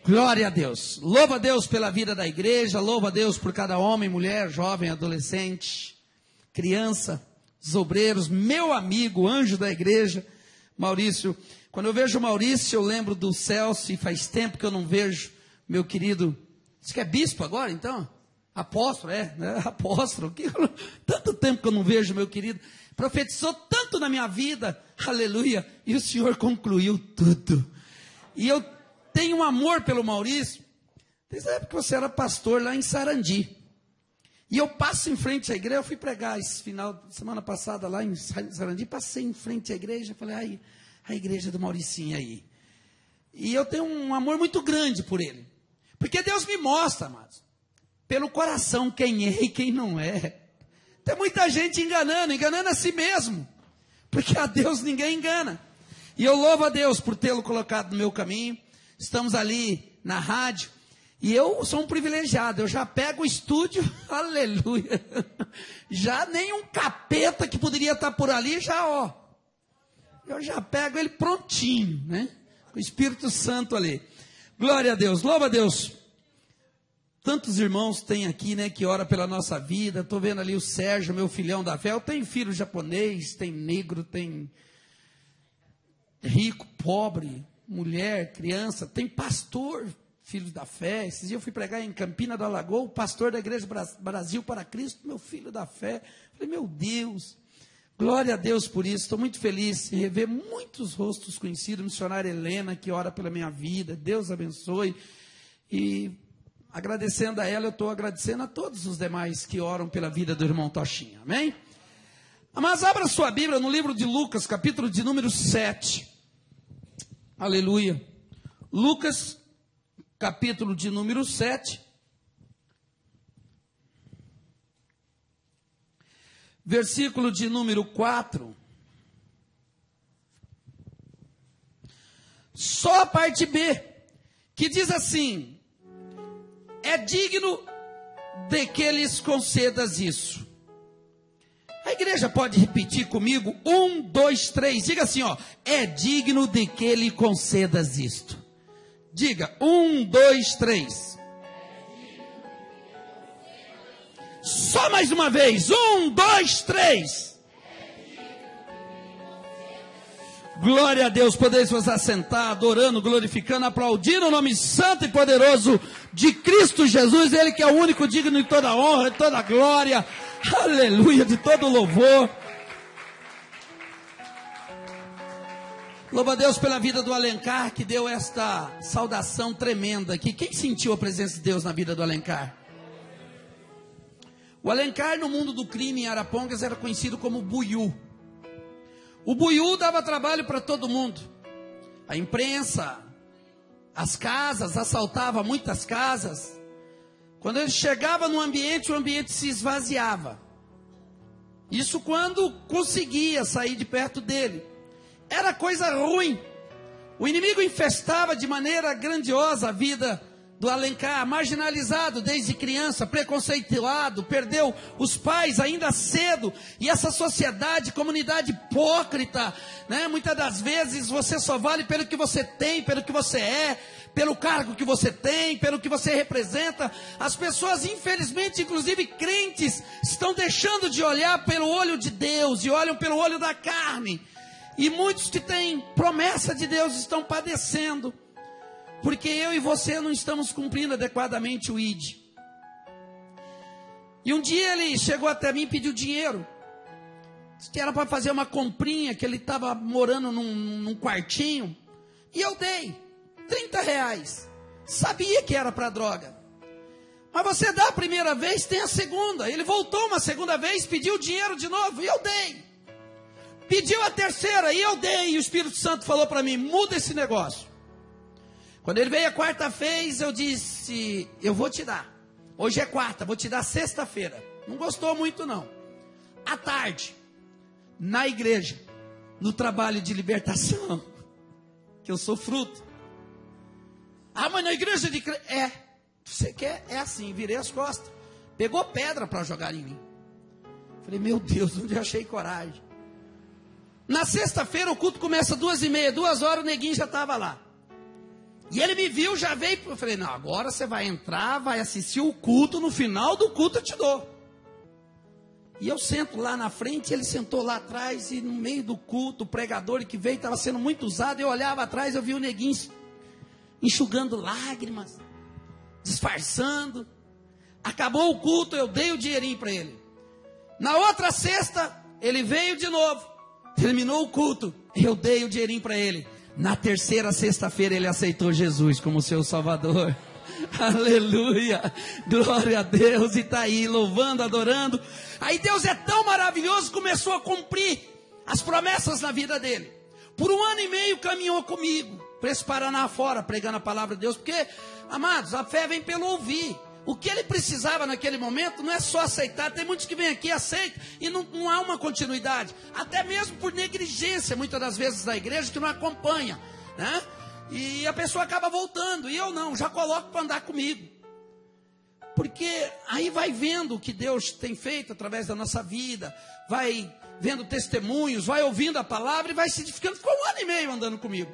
Glória a Deus. Louva a Deus pela vida da igreja, louva a Deus por cada homem, mulher, jovem, adolescente, criança, os obreiros, meu amigo, anjo da igreja, Maurício. Quando eu vejo o Maurício, eu lembro do Celso, e faz tempo que eu não vejo meu querido, você que é bispo agora então? Apóstolo, né? Apóstolo, tanto tempo que eu não vejo meu querido, profetizou tanto na minha vida, aleluia, e o Senhor concluiu tudo. E eu tenho um amor pelo Maurício, desde a época que você era pastor lá em Sarandi. E eu passo em frente à igreja, eu fui pregar esse semana passada lá em Sarandi, passei em frente à igreja, falei, ai, a igreja do Mauricinho aí. E eu tenho um amor muito grande por ele. Porque Deus me mostra, amados, pelo coração quem é e quem não é. Tem muita gente enganando a si mesmo. Porque a Deus ninguém engana. E eu louvo a Deus por tê-lo colocado no meu caminho. Estamos ali na rádio. E eu sou um privilegiado. Eu já pego o estúdio, aleluia. Já nem um capeta que poderia estar por ali, eu já pego ele prontinho, né? O Espírito Santo ali. Glória a Deus, louva a Deus. Tantos irmãos tem aqui, né, que ora pela nossa vida. Estou vendo ali o Sérgio, meu filhão da fé. Eu tenho filho japonês, tem negro, tem rico, pobre, mulher, criança, tem pastor, filho da fé. Esses dias eu fui pregar em Campina da Lagoa, o pastor da igreja Brasil para Cristo, meu filho da fé. Falei, meu Deus, glória a Deus por isso. Estou muito feliz em rever muitos rostos conhecidos. Missionária Helena, que ora pela minha vida, Deus abençoe. E agradecendo a ela, eu estou agradecendo a todos os demais que oram pela vida do irmão Tochinha, amém? Mas abra sua Bíblia no livro de Lucas, capítulo de número 7. Aleluia. Lucas, capítulo de número 7. Versículo de número 4. Só a parte B, que diz assim: é digno de que lhes concedas isso. A igreja pode repetir comigo? 1, 2, 3. Diga assim, ó. É digno de que lhe concedas isto. Diga. 1, 2, 3. Só mais uma vez. 1, 2, 3. Glória a Deus. Podeis vos assentar, adorando, glorificando, aplaudindo o nome santo e poderoso de Cristo Jesus. Ele que é o único digno de toda honra, de toda glória. Aleluia, de todo louvor. Louva a Deus pela vida do Alencar, que deu esta saudação tremenda aqui. Quem sentiu a presença de Deus na vida do Alencar? O Alencar, no mundo do crime em Arapongas, era conhecido como Buiú. O Buiú dava trabalho para todo mundo. A imprensa, as casas, assaltava muitas casas. Quando ele chegava no ambiente, o ambiente se esvaziava. Isso quando conseguia sair de perto dele. Era coisa ruim. O inimigo infestava de maneira grandiosa a vida do Alencar, marginalizado desde criança, preconceituado, perdeu os pais ainda cedo, e essa sociedade, comunidade hipócrita, né? Muitas das vezes você só vale pelo que você tem, pelo que você é, pelo cargo que você tem, pelo que você representa. As pessoas, infelizmente, inclusive crentes, estão deixando de olhar pelo olho de Deus, e olham pelo olho da carne, e muitos que têm promessa de Deus estão padecendo, porque eu e você não estamos cumprindo adequadamente o ID. E um dia ele chegou até mim e pediu dinheiro. Disse que era para fazer uma comprinha, que ele estava morando num quartinho. E eu dei R$30. Sabia que era para droga. Mas você dá a primeira vez, tem a segunda. Ele voltou uma segunda vez, pediu dinheiro de novo, e eu dei. Pediu a terceira, e eu dei. E o Espírito Santo falou para mim, muda esse negócio. Quando ele veio a quarta vez, eu disse, eu vou te dar. Hoje é quarta, vou te dar sexta-feira. Não gostou muito não. À tarde, na igreja, no trabalho de libertação, que eu sou fruto. Ah, mas na igreja de... você quer? É assim, virei as costas. Pegou pedra para jogar em mim. Falei, meu Deus, onde eu achei coragem? Na sexta-feira o culto começa 2h30, 2 horas o neguinho já estava lá. E ele me viu, já veio, eu falei, não, agora você vai entrar, vai assistir o culto, no final do culto eu te dou. E eu sento lá na frente, ele sentou lá atrás, e no meio do culto, o pregador que veio, estava sendo muito usado, eu olhava atrás, eu vi o neguinho enxugando lágrimas, disfarçando. Acabou o culto, eu dei o dinheirinho para ele. Na outra sexta, ele veio de novo, terminou o culto, eu dei o dinheirinho para ele. Na terceira sexta-feira ele aceitou Jesus como seu Salvador. Aleluia, glória a Deus, e está aí louvando, adorando. Aí Deus é tão maravilhoso, começou a cumprir as promessas na vida dele. Por 1 ano e meio caminhou comigo, para esse Paraná fora, pregando a palavra de Deus. Porque, amados, a fé vem pelo ouvir. O que ele precisava naquele momento não é só aceitar. Tem muitos que vêm aqui, aceitam, e não há uma continuidade. Até mesmo por negligência, muitas das vezes, da igreja, que não acompanha, né? E a pessoa acaba voltando, e eu não, já coloco para andar comigo. Porque aí vai vendo o que Deus tem feito através da nossa vida, vai vendo testemunhos, vai ouvindo a palavra e vai se edificando. Ficou 1 ano e meio andando comigo.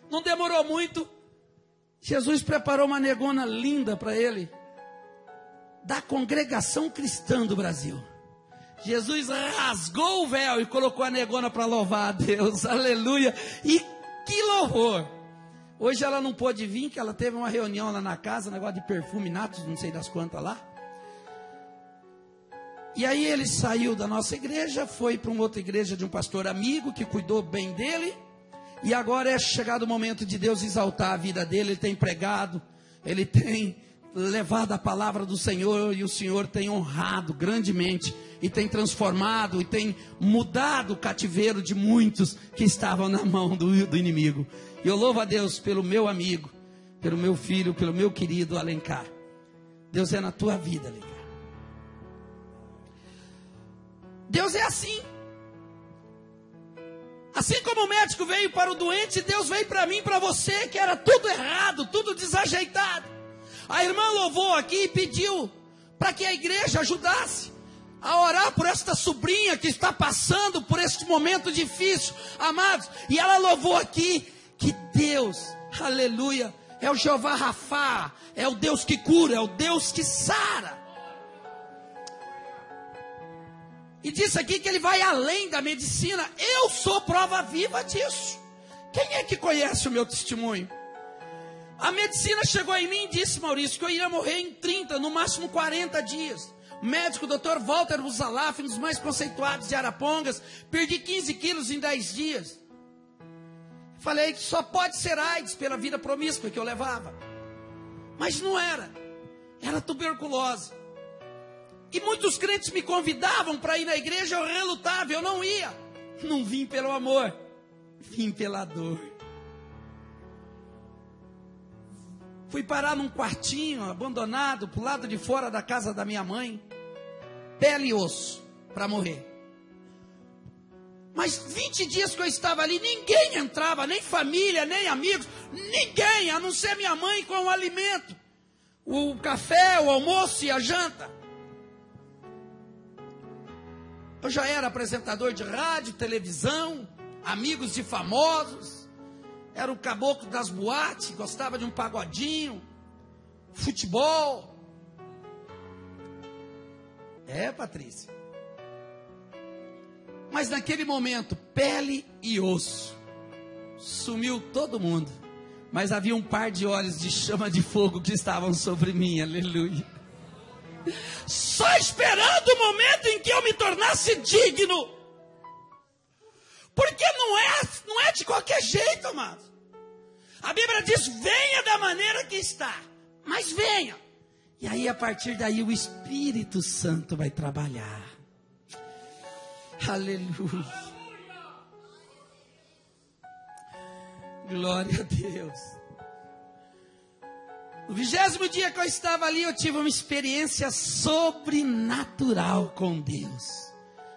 Não demorou muito, Jesus preparou uma negona linda para ele, da congregação cristã do Brasil. Jesus rasgou o véu e colocou a negona para louvar a Deus, aleluia, e que louvor. Hoje ela não pôde vir, que ela teve uma reunião lá na casa, negócio de perfume natos, não sei das quantas lá. E aí ele saiu da nossa igreja, foi para uma outra igreja de um pastor amigo, que cuidou bem dele, e agora é chegado o momento de Deus exaltar a vida dele. Ele tem pregado, ele tem levado a palavra do Senhor, e o Senhor tem honrado grandemente, e tem transformado, e tem mudado o cativeiro de muitos que estavam na mão do inimigo. E eu louvo a Deus pelo meu amigo, pelo meu filho, pelo meu querido Alencar. Deus é na tua vida, Alencar. Deus é assim. Assim como o médico veio para o doente, Deus veio para mim e para você, que era tudo errado, tudo desajeitado. A irmã louvou aqui e pediu para que a igreja ajudasse a orar por esta sobrinha que está passando por este momento difícil, amados. E ela louvou aqui que Deus, aleluia, é o Jeová Rafá, é o Deus que cura, é o Deus que sara. E disse aqui que ele vai além da medicina. Eu sou prova viva disso. Quem é que conhece o meu testemunho? A medicina chegou em mim e disse, Maurício, que eu iria morrer em 30, no máximo 40 dias. O médico, o Dr. Walter Busalaf, um dos mais conceituados de Arapongas, perdi 15 quilos em 10 dias. Falei que só pode ser AIDS pela vida promíscua que eu levava. Mas não era. Era tuberculose. E muitos crentes me convidavam para ir na igreja, eu relutava, eu não ia. Não vim pelo amor, vim pela dor. Fui parar num quartinho abandonado, pro lado de fora da casa da minha mãe, pele e osso, para morrer. Mas 20 dias que eu estava ali, ninguém entrava, nem família, nem amigos, ninguém, a não ser minha mãe com o alimento, o café, o almoço e a janta. Eu já era apresentador de rádio, televisão, amigos de famosos, era o caboclo das boates, gostava de um pagodinho, futebol. É, Patrícia. Mas naquele momento, pele e osso, sumiu todo mundo, mas havia um par de olhos de chama de fogo que estavam sobre mim, aleluia. Só esperando o momento em que eu me tornasse digno. Porque não é de qualquer jeito, amado. A Bíblia diz, venha da maneira que está, mas venha. E aí a partir daí o Espírito Santo vai trabalhar. Aleluia. Glória a Deus. No 20º dia que eu estava ali, eu tive uma experiência sobrenatural com Deus.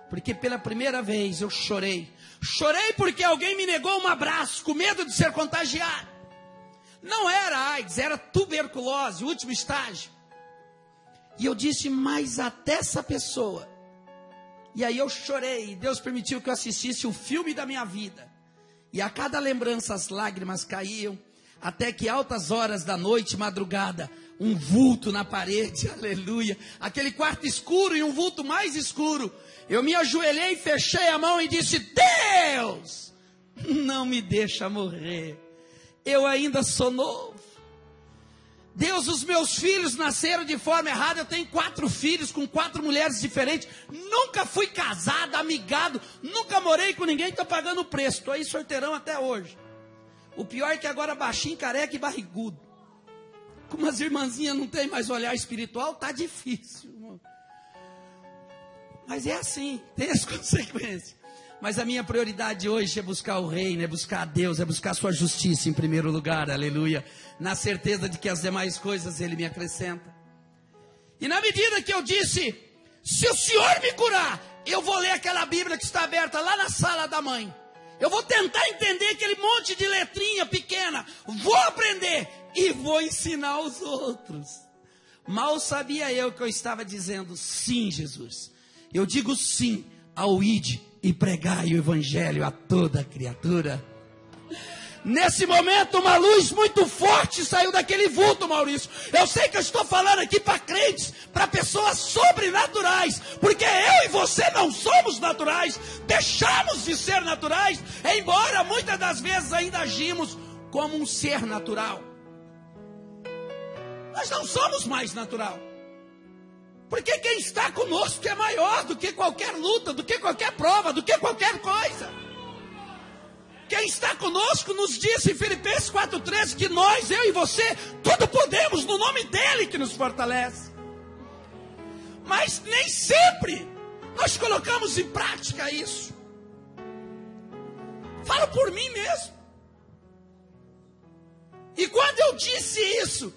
Porque pela primeira vez eu chorei. Chorei porque alguém me negou um abraço, com medo de ser contagiado. Não era AIDS, era tuberculose, o último estágio. E eu disse, mas até essa pessoa. E aí eu chorei, e Deus permitiu que eu assistisse o filme da minha vida. E a cada lembrança as lágrimas caíam. Até que altas horas da noite, madrugada, um vulto na parede, aleluia. Aquele quarto escuro e um vulto mais escuro. Eu me ajoelhei, fechei a mão e disse: Deus, não me deixa morrer. Eu ainda sou novo. Deus, os meus filhos nasceram de forma errada. Eu tenho 4 filhos com 4 mulheres diferentes. Nunca fui casado, amigado. Nunca morei com ninguém. Estou pagando o preço. Estou aí solteirão até hoje. O pior é que agora baixinho, careca e barrigudo. Como as irmãzinhas não têm mais olhar espiritual, tá difícil. Irmão. Mas é assim, tem as consequências. Mas a minha prioridade hoje é buscar o reino, é buscar a Deus, é buscar a sua justiça em primeiro lugar, aleluia. Na certeza de que as demais coisas Ele me acrescenta. E na medida que eu disse, se o Senhor me curar, eu vou ler aquela Bíblia que está aberta lá na sala da mãe. Eu vou tentar entender aquele monte de letrinha pequena. Vou aprender e vou ensinar aos outros. Mal sabia eu que eu estava dizendo sim, Jesus. Eu digo sim ao ide e pregai o evangelho a toda criatura. Nesse momento uma luz muito forte saiu daquele vulto, Maurício. Eu sei que eu estou falando aqui para crentes, para pessoas sobrenaturais, porque eu e você não somos naturais, deixamos de ser naturais, embora muitas das vezes ainda agimos como um ser natural. Nós não somos mais natural, porque quem está conosco é maior do que qualquer luta, do que qualquer prova, do que qualquer coisa. Quem está conosco nos diz em Filipenses 4,13 que nós, eu e você, tudo podemos no nome dEle que nos fortalece. Mas nem sempre nós colocamos em prática isso. Falo por mim mesmo. E quando eu disse isso,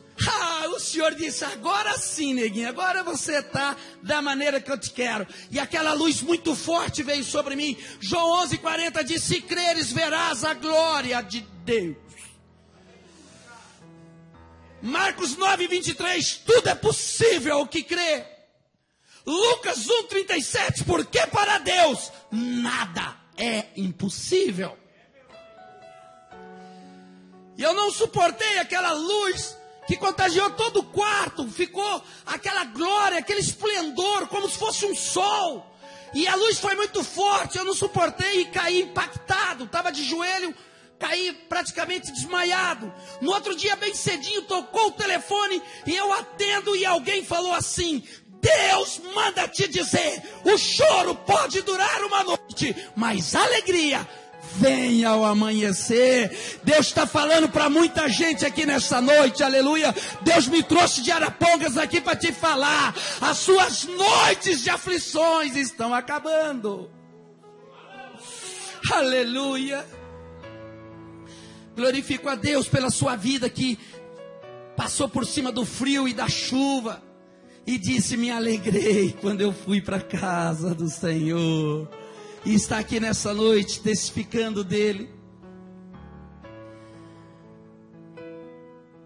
o Senhor disse: agora sim, neguinho, agora você está da maneira que eu te quero. E aquela luz muito forte veio sobre mim. João 11,40 diz: se creres, verás a glória de Deus. Marcos 9,23, tudo é possível ao que crê. Lucas 1,37, porque para Deus nada é impossível. E eu não suportei aquela luz que contagiou todo o quarto. Ficou aquela glória, aquele esplendor, como se fosse um sol. E a luz foi muito forte, eu não suportei e caí impactado. Estava de joelho, caí praticamente desmaiado. No outro dia, bem cedinho, tocou o telefone e eu atendo e alguém falou assim: Deus manda te dizer, o choro pode durar uma noite, mas a alegria vem ao amanhecer. Deus está falando para muita gente aqui nessa noite, aleluia. Deus me trouxe de Arapongas aqui para te falar: as suas noites de aflições estão acabando. Aleluia. Glorifico a Deus pela sua vida que passou por cima do frio e da chuva e disse: me alegrei quando eu fui para a casa do Senhor. E está aqui nessa noite testificando dele.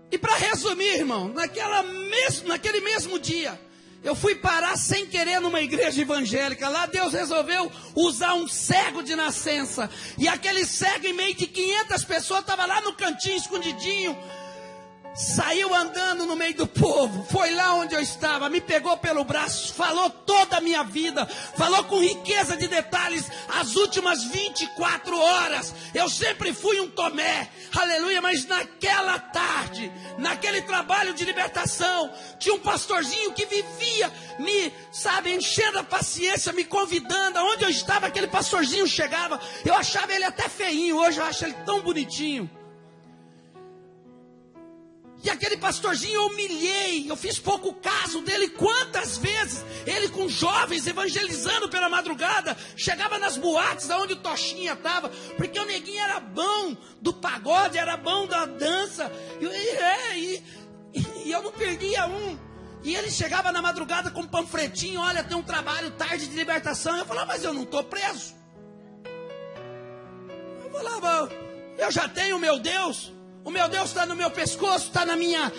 E para resumir, irmão, naquele mesmo dia, eu fui parar sem querer numa igreja evangélica. Lá Deus resolveu usar um cego de nascença. E aquele cego, em meio de 500 pessoas, estava lá no cantinho, escondidinho. Saiu andando no meio do povo, foi lá onde eu estava, me pegou pelo braço, falou toda a minha vida, falou com riqueza de detalhes as últimas 24 horas. Eu sempre fui um Tomé, aleluia, mas naquela tarde, naquele trabalho de libertação, tinha um pastorzinho que vivia me, enchendo a paciência, me convidando. Aonde eu estava, aquele pastorzinho chegava, eu achava ele até feinho, hoje eu acho ele tão bonitinho. E aquele pastorzinho eu humilhei, eu fiz pouco caso dele. Quantas vezes ele com jovens evangelizando pela madrugada, chegava nas boates onde o Tochinha estava, porque o neguinho era bom do pagode, era bom da dança, e eu não perdia um. E ele chegava na madrugada com um panfletinho: olha, tem um trabalho tarde de libertação. Eu falava: mas eu não estou preso. Eu falava: eu já tenho o meu Deus. O meu Deus está no meu pescoço, está na minha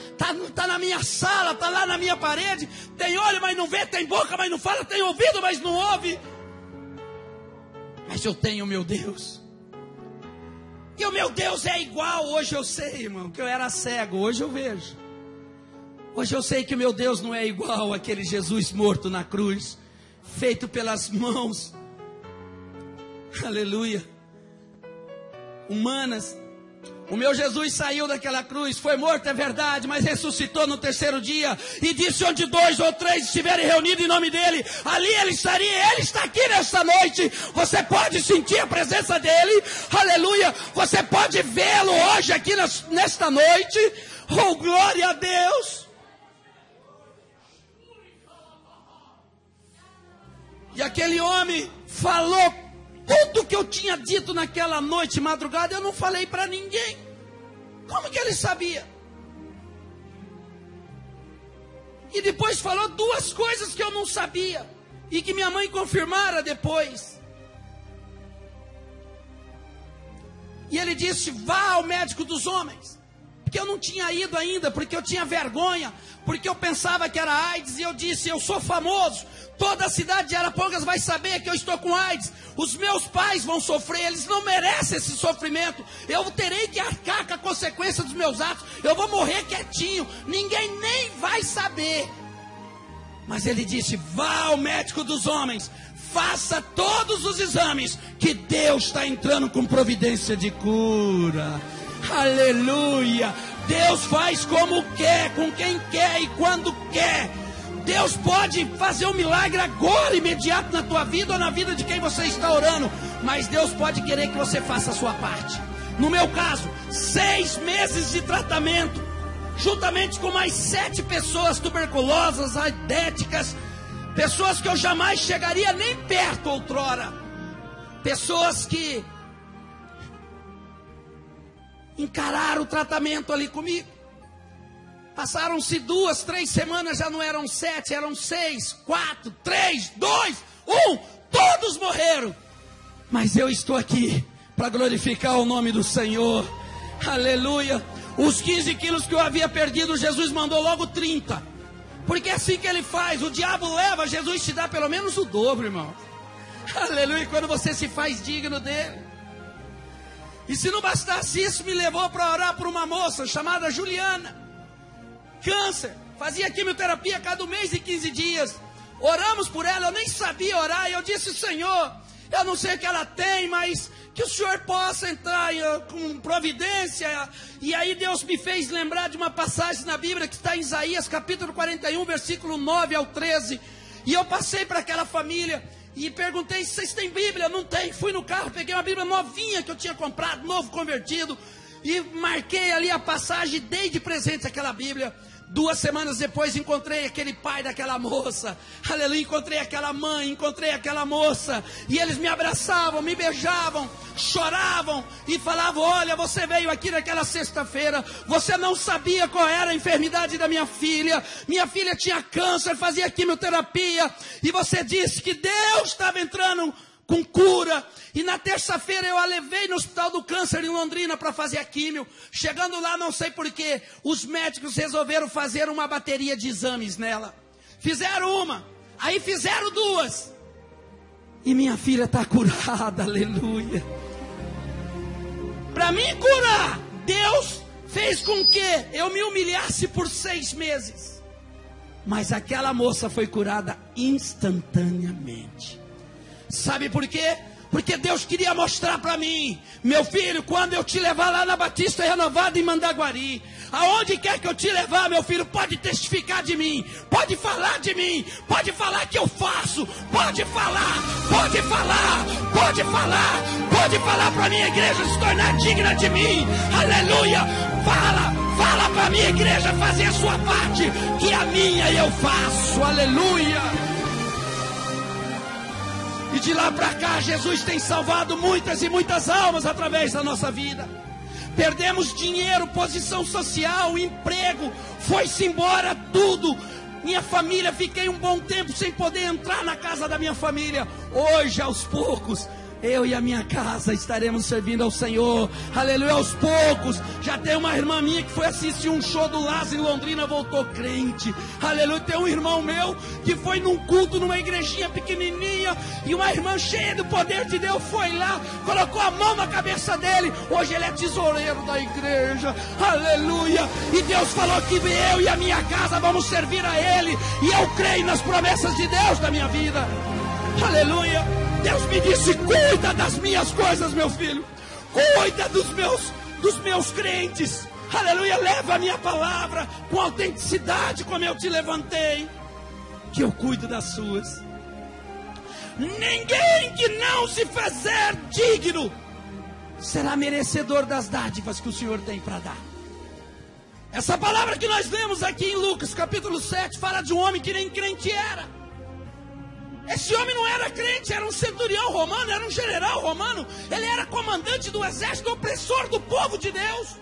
sala, está lá na minha parede. Tem olho, mas não vê, tem boca, mas não fala, tem ouvido, mas não ouve. Mas eu tenho o meu Deus. que o meu Deus é igual. Hoje eu sei, irmão, que eu era cego, hoje eu vejo. Hoje eu sei que o meu Deus não é igual àquele Jesus morto na cruz, feito pelas mãos, aleluia, humanas. O meu Jesus saiu daquela cruz, foi morto, é verdade, mas ressuscitou no terceiro dia, e disse: onde 2 ou 3 estiverem reunidos em nome dele, ali ele estaria. Ele está aqui nesta noite. Você pode sentir a presença dele, aleluia. Você pode vê-lo hoje aqui nesta noite. Oh, glória a Deus. E aquele homem falou tudo que eu tinha dito naquela noite, madrugada. Eu não falei para ninguém. Como que ele sabia? E depois falou 2 coisas que eu não sabia, e que minha mãe confirmara depois. E ele disse: vá ao médico dos homens. Porque eu não tinha ido ainda, porque eu tinha vergonha, porque eu pensava que era AIDS. E eu disse: eu sou famoso, toda a cidade de Arapongas vai saber que eu estou com AIDS. Os meus pais vão sofrer, eles não merecem esse sofrimento. Eu terei que arcar com a consequência dos meus atos. Eu vou morrer quietinho, ninguém nem vai saber. Mas ele disse: vá ao médico dos homens, faça todos os exames, que Deus está entrando com providência de cura. Aleluia. Deus faz como quer, com quem quer e quando quer. Deus pode fazer um milagre agora, imediato, na tua vida ou na vida de quem você está orando. Mas Deus pode querer que você faça a sua parte. No meu caso, 6 meses de tratamento, juntamente com mais 7 pessoas tuberculosas, aidéticas, pessoas que eu jamais chegaria nem perto outrora, pessoas que encararam o tratamento ali comigo. Passaram-se 2, 3 semanas, já não eram 7, eram 6, 4, 3, 2, 1, todos morreram. Mas eu estou aqui para glorificar o nome do Senhor, aleluia. Os 15 quilos que eu havia perdido, Jesus mandou logo 30, porque é assim que ele faz. O diabo leva, Jesus te dá pelo menos o dobro, irmão, aleluia, quando você se faz digno dele. E se não bastasse isso, me levou para orar por uma moça chamada Juliana, câncer, fazia quimioterapia cada mês e 15 dias. Oramos por ela, eu nem sabia orar, e eu disse: Senhor, eu não sei o que ela tem, mas que o Senhor possa entrar com providência. E aí Deus me fez lembrar de uma passagem na Bíblia que está em Isaías capítulo 41, versículo 9 ao 13. E eu passei para aquela família e perguntei: vocês têm Bíblia? Não tem. Fui no carro, peguei uma Bíblia novinha que eu tinha comprado, novo convertido, e marquei ali a passagem e dei de presente aquela Bíblia. 2 semanas depois encontrei aquele pai daquela moça, aleluia, encontrei aquela mãe, encontrei aquela moça, e eles me abraçavam, me beijavam, choravam e falavam: olha, você veio aqui naquela sexta-feira, você não sabia qual era a enfermidade da minha filha tinha câncer, fazia quimioterapia, e você disse que Deus estava entrando com cura. E na terça-feira eu a levei no Hospital do Câncer em Londrina para fazer a químio. Chegando lá, não sei porquê, os médicos resolveram fazer uma bateria de exames nela. Fizeram uma, aí fizeram 2, e minha filha está curada, aleluia. Para mim curar, Deus fez com que eu me humilhasse por 6 meses, mas aquela moça foi curada instantaneamente. Sabe por quê? Porque Deus queria mostrar para mim: meu filho, quando eu te levar lá na Batista Renovada em Mandaguari, aonde quer que eu te levar, meu filho, pode testificar de mim, pode falar de mim, pode falar que eu faço, pode falar, pode falar, pode falar, pode falar para a minha igreja se tornar digna de mim, aleluia. Fala para a minha igreja fazer a sua parte, que a minha eu faço, aleluia. E de lá para cá, Jesus tem salvado muitas e muitas almas através da nossa vida. Perdemos dinheiro, posição social, emprego, foi-se embora tudo. Minha família, fiquei um bom tempo sem poder entrar na casa da minha família. Hoje, aos poucos, eu e a minha casa estaremos servindo ao Senhor. Aleluia. Aos poucos, já tem uma irmã minha que foi assistir um show do Lázaro em Londrina, voltou crente. Aleluia. Tem um irmão meu que foi num culto numa igrejinha pequenininha, e uma irmã cheia do poder de Deus foi lá, colocou a mão na cabeça dele. Hoje ele é tesoureiro da igreja. Aleluia. E Deus falou que eu e a minha casa vamos servir a Ele, e eu creio nas promessas de Deus da minha vida. Aleluia. Deus me disse: cuida das minhas coisas, meu filho. Cuida dos meus crentes. Aleluia. Leva a minha palavra com autenticidade, como eu te levantei, que eu cuido das suas. Ninguém que não se fizer digno será merecedor das dádivas que o Senhor tem para dar. Essa palavra que nós lemos aqui em Lucas capítulo 7 fala de um homem que nem crente era. Esse homem não era crente, era um centurião romano, era um general romano. Ele era comandante do exército opressor do povo de Deus.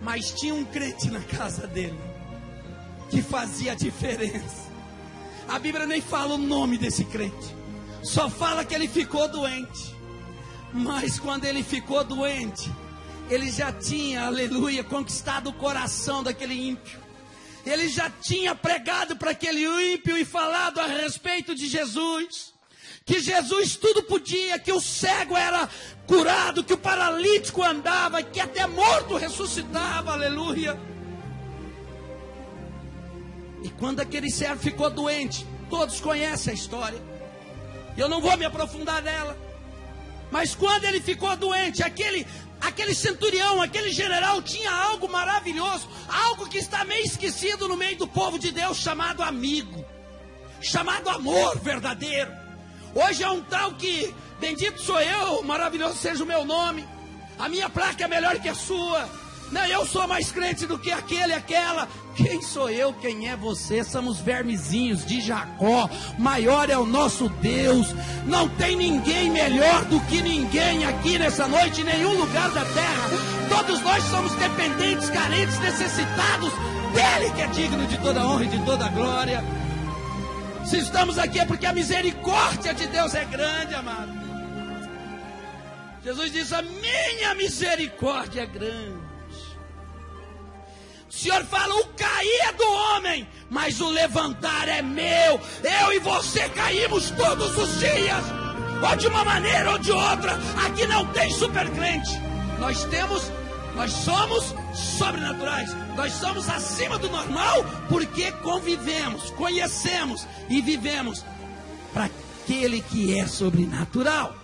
Mas tinha um crente na casa dele que fazia a diferença. A Bíblia nem fala o nome desse crente, só fala que ele ficou doente. Mas quando ele ficou doente, ele já tinha, aleluia, conquistado o coração daquele ímpio. Ele já tinha pregado para aquele ímpio e falado a respeito de Jesus, que Jesus tudo podia, que o cego era curado, que o paralítico andava, que até morto ressuscitava, aleluia. E quando aquele servo ficou doente, todos conhecem a história, eu não vou me aprofundar nela, mas quando ele ficou doente, aquele centurião, aquele general tinha algo maravilhoso, algo que está meio esquecido no meio do povo de Deus, chamado amigo, chamado amor verdadeiro. Hoje é um tal que, bendito sou eu, maravilhoso seja o meu nome, a minha placa é melhor que a sua, não, eu sou mais crente do que aquele e aquela. Quem sou eu, quem é você? Somos vermezinhos de Jacó. Maior é o nosso Deus. Não tem ninguém melhor do que ninguém aqui nessa noite, em nenhum lugar da terra. Todos nós somos dependentes, carentes, necessitados dele, que é digno de toda honra e de toda glória. Se estamos aqui é porque a misericórdia de Deus é grande, amado. Jesus diz: a minha misericórdia é grande. O Senhor fala: o cair é do homem, mas o levantar é meu. Eu e você caímos todos os dias, ou de uma maneira ou de outra. Aqui não tem supercrente. Nós somos sobrenaturais. Nós somos acima do normal, porque convivemos, conhecemos e vivemos para aquele que é sobrenatural.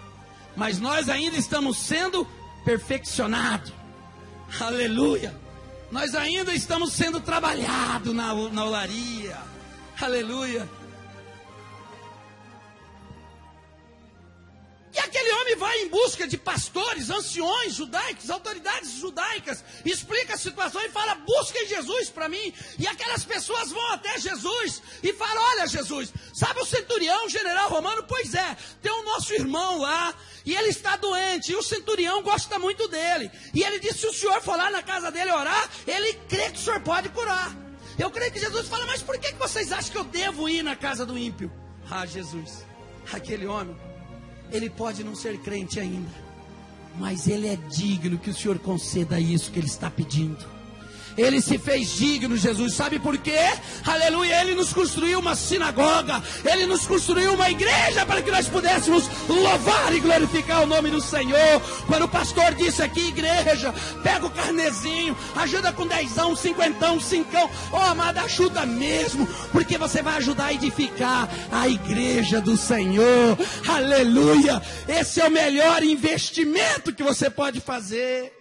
Mas nós ainda estamos sendo perfeccionados. Aleluia. Nós ainda estamos sendo trabalhados na olaria. Aleluia. E aquele homem vai em busca de pastores, anciões judaicos, autoridades judaicas, explica a situação e fala: busquem Jesus para mim. E aquelas pessoas vão até Jesus e falam: olha, Jesus, sabe o centurião, o general romano? Pois é, tem o nosso irmão lá, e ele está doente, e o centurião gosta muito dele. E ele disse: se o senhor for lá na casa dele orar, ele crê que o senhor pode curar. Eu creio que Jesus fala: mas por que vocês acham que eu devo ir na casa do ímpio? Ah, Jesus, aquele homem, ele pode não ser crente ainda, mas ele é digno que o Senhor conceda isso que ele está pedindo. Ele se fez digno, Jesus, sabe por quê? Aleluia, ele nos construiu uma sinagoga, ele nos construiu uma igreja para que nós pudéssemos louvar e glorificar o nome do Senhor. Quando o pastor disse aqui: igreja, pega o carnezinho, ajuda com 10ão, 50ão, 5ão, oh amada, ajuda mesmo, porque você vai ajudar a edificar a igreja do Senhor. Aleluia, esse é o melhor investimento que você pode fazer.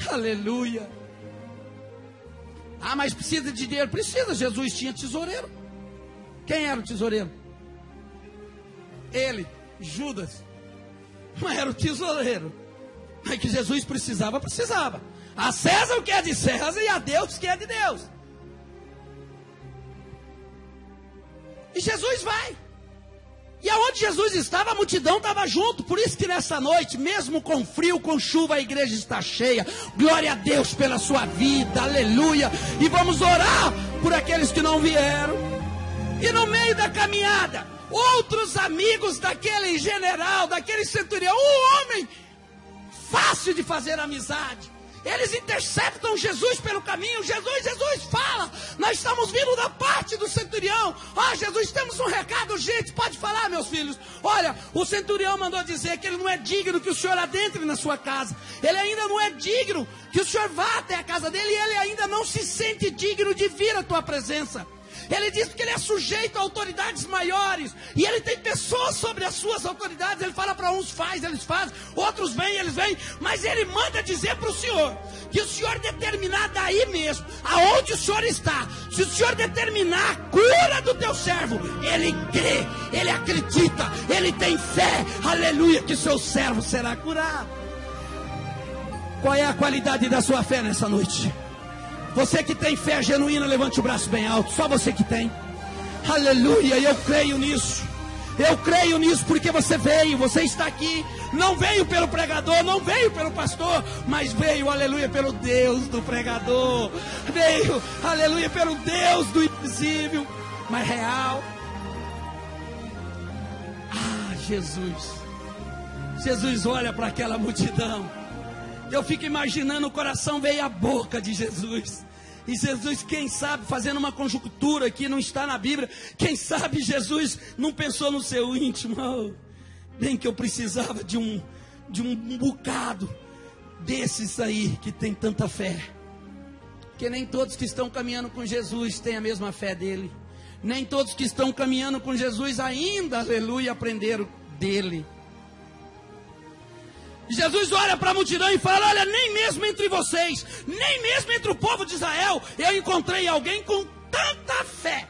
Aleluia. Ah, mas precisa de dinheiro? Precisa. Jesus tinha tesoureiro. Quem era o tesoureiro? Ele, Judas. Mas era o tesoureiro. Mas que Jesus precisava. A César o que é de César e a Deus o que é de Deus. E Jesus vai. E aonde Jesus estava, a multidão estava junto. Por isso que nessa noite, mesmo com frio, com chuva, a igreja está cheia. Glória a Deus pela sua vida, aleluia. E vamos orar por aqueles que não vieram. E no meio da caminhada, outros amigos daquele general, daquele centurião, um homem fácil de fazer amizade. Eles interceptam Jesus pelo caminho. Jesus, fala, nós estamos vindo da parte do centurião. Jesus, temos um recado, gente, pode falar, meus filhos. Olha, o centurião mandou dizer que ele não é digno que o senhor adentre na sua casa. Ele ainda não é digno que o senhor vá até a casa dele, e ele ainda não se sente digno de vir à tua presença. Ele diz que ele é sujeito a autoridades maiores, e ele tem pessoas sobre as suas autoridades. Ele fala para uns, faz, eles fazem, outros vêm, eles vêm, mas ele manda dizer para o senhor, que o senhor determinar daí mesmo, aonde o senhor está, se o senhor determinar a cura do teu servo, ele crê, ele acredita, ele tem fé, aleluia, que seu servo será curado. Qual é a qualidade da sua fé nessa noite? Você que tem fé genuína, levante o braço bem alto. Só você que tem. Aleluia, eu creio nisso. Eu creio nisso porque você veio, você está aqui. Não veio pelo pregador, não veio pelo pastor, mas veio, aleluia, pelo Deus do pregador. Veio, aleluia, pelo Deus do invisível, mas real. Jesus. Jesus olha para aquela multidão. Eu fico imaginando, o coração veio à boca de Jesus. E Jesus, quem sabe, fazendo uma conjuntura que não está na Bíblia, quem sabe Jesus não pensou no seu íntimo, bem que eu precisava de um bocado desses aí que tem tanta fé. Porque nem todos que estão caminhando com Jesus têm a mesma fé dele. Nem todos que estão caminhando com Jesus ainda, aleluia, aprenderam dele. Jesus olha para a multidão e fala: olha, nem mesmo entre vocês, nem mesmo entre o povo de Israel, eu encontrei alguém com tanta fé.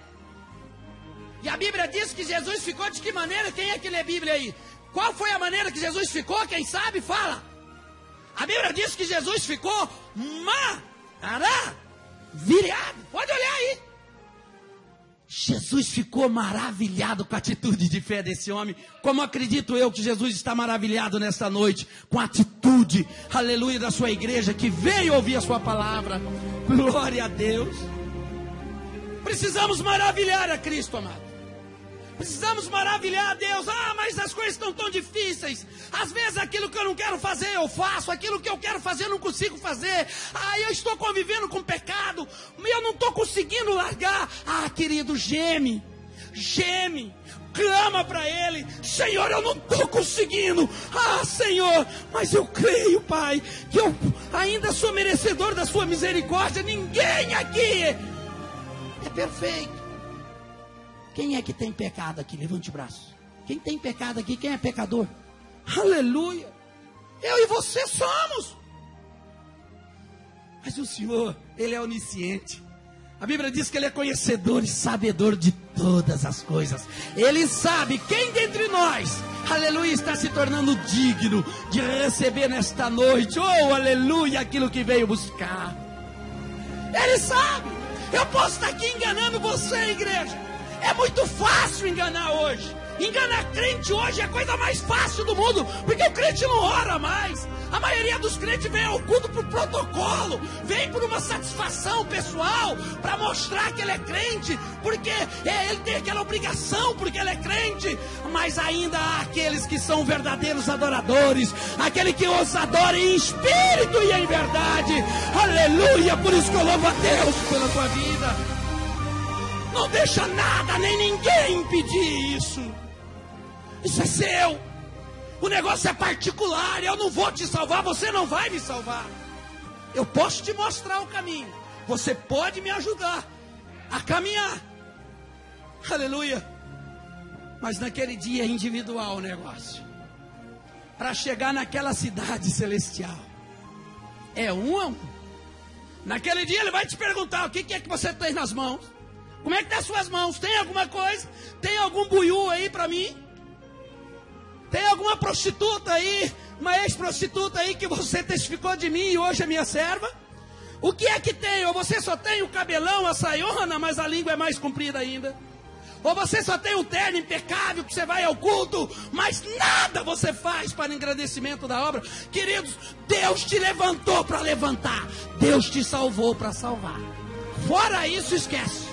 E a Bíblia diz que Jesus ficou de que maneira? Quem é que lê a Bíblia aí? Qual foi a maneira que Jesus ficou? Quem sabe, fala. A Bíblia diz que Jesus ficou maravilhado. Pode olhar aí. Jesus ficou maravilhado com a atitude de fé desse homem, como acredito eu que Jesus está maravilhado nesta noite, com a atitude, aleluia, da sua igreja, que veio ouvir a sua palavra. Glória a Deus. Precisamos maravilhar a Cristo, amado. Precisamos maravilhar a Deus. Mas as coisas estão tão difíceis. Às vezes aquilo que eu não quero fazer eu faço, aquilo que eu quero fazer eu não consigo fazer. Eu estou convivendo com pecado, eu não estou conseguindo largar. Querido, geme, clama para Ele: Senhor, eu não estou conseguindo. Senhor, mas eu creio, Pai, que eu ainda sou merecedor da sua misericórdia. Ninguém aqui é perfeito. Quem é que tem pecado aqui? Levante o braço. Quem tem pecado aqui? Quem é pecador? Aleluia. Eu e você somos. Mas o Senhor, Ele é onisciente. A Bíblia diz que Ele é conhecedor e sabedor de todas as coisas. Ele sabe quem dentre nós, aleluia, está se tornando digno de receber nesta noite, aleluia, aquilo que veio buscar. Ele sabe. Eu posso estar aqui enganando você, igreja. É muito fácil enganar hoje. Enganar crente hoje é a coisa mais fácil do mundo, porque o crente não ora mais. A maioria dos crentes vem ao culto por protocolo, vem por uma satisfação pessoal, para mostrar que ele é crente, porque ele tem aquela obrigação, porque ele é crente. Mas ainda há aqueles que são verdadeiros adoradores, aquele que os adora em espírito e em verdade. Aleluia, por isso que eu louvo a Deus pela tua vida. Não deixa nada, nem ninguém impedir isso. Isso é seu. O negócio é particular. Eu não vou te salvar, você não vai me salvar. Eu posso te mostrar o caminho. Você pode me ajudar a caminhar. Aleluia. Mas naquele dia é individual o negócio. Para chegar naquela cidade celestial, é um a um. Naquele dia ele vai te perguntar: o que é que você tem nas mãos? Como é que tá as suas mãos? Tem alguma coisa? Tem algum buiú aí para mim? Tem alguma prostituta aí, uma ex-prostituta aí que você testificou de mim e hoje é minha serva? O que é que tem? Ou você só tem o cabelão, a saiona, mas a língua é mais comprida ainda? Ou você só tem o terno impecável que você vai ao culto, mas nada você faz para engrandecimento da obra? Queridos, Deus te levantou para levantar. Deus te salvou para salvar. Fora isso, esquece.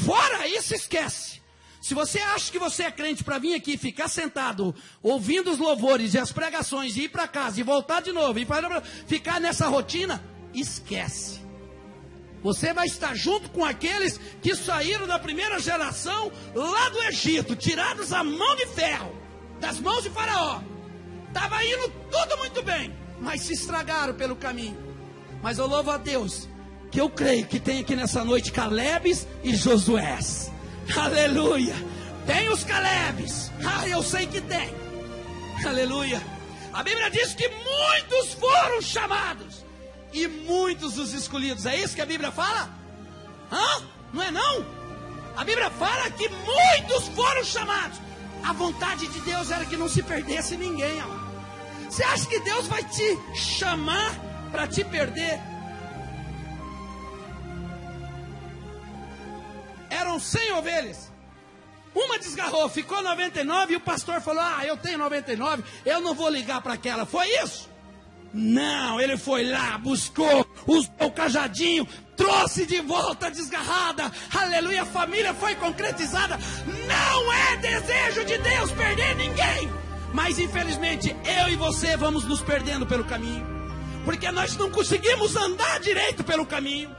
Fora isso, esquece. Se você acha que você é crente para vir aqui ficar sentado, ouvindo os louvores e as pregações, e ir para casa e voltar de novo, e ficar nessa rotina, esquece. Você vai estar junto com aqueles que saíram da primeira geração lá do Egito, tirados à mão de ferro, das mãos de Faraó. Estava indo tudo muito bem, mas se estragaram pelo caminho. Mas eu louvo a Deus, que eu creio que tem aqui nessa noite Calebes e Josués. Aleluia. Tem os Calebes. Eu sei que tem. Aleluia. A Bíblia diz que muitos foram chamados e muitos os escolhidos. É isso que a Bíblia fala? Não é não? A Bíblia fala que muitos foram chamados. A vontade de Deus era que não se perdesse ninguém, amado. Você acha que Deus vai te chamar para te perder? Eram 100 ovelhas. Uma desgarrou, ficou 99 e o pastor falou: eu tenho 99, eu não vou ligar para aquela. Foi isso? Não, ele foi lá, buscou, usou o cajadinho, trouxe de volta a desgarrada. Aleluia, a família foi concretizada. Não é desejo de Deus perder ninguém, mas infelizmente eu e você vamos nos perdendo pelo caminho, porque nós não conseguimos andar direito pelo caminho.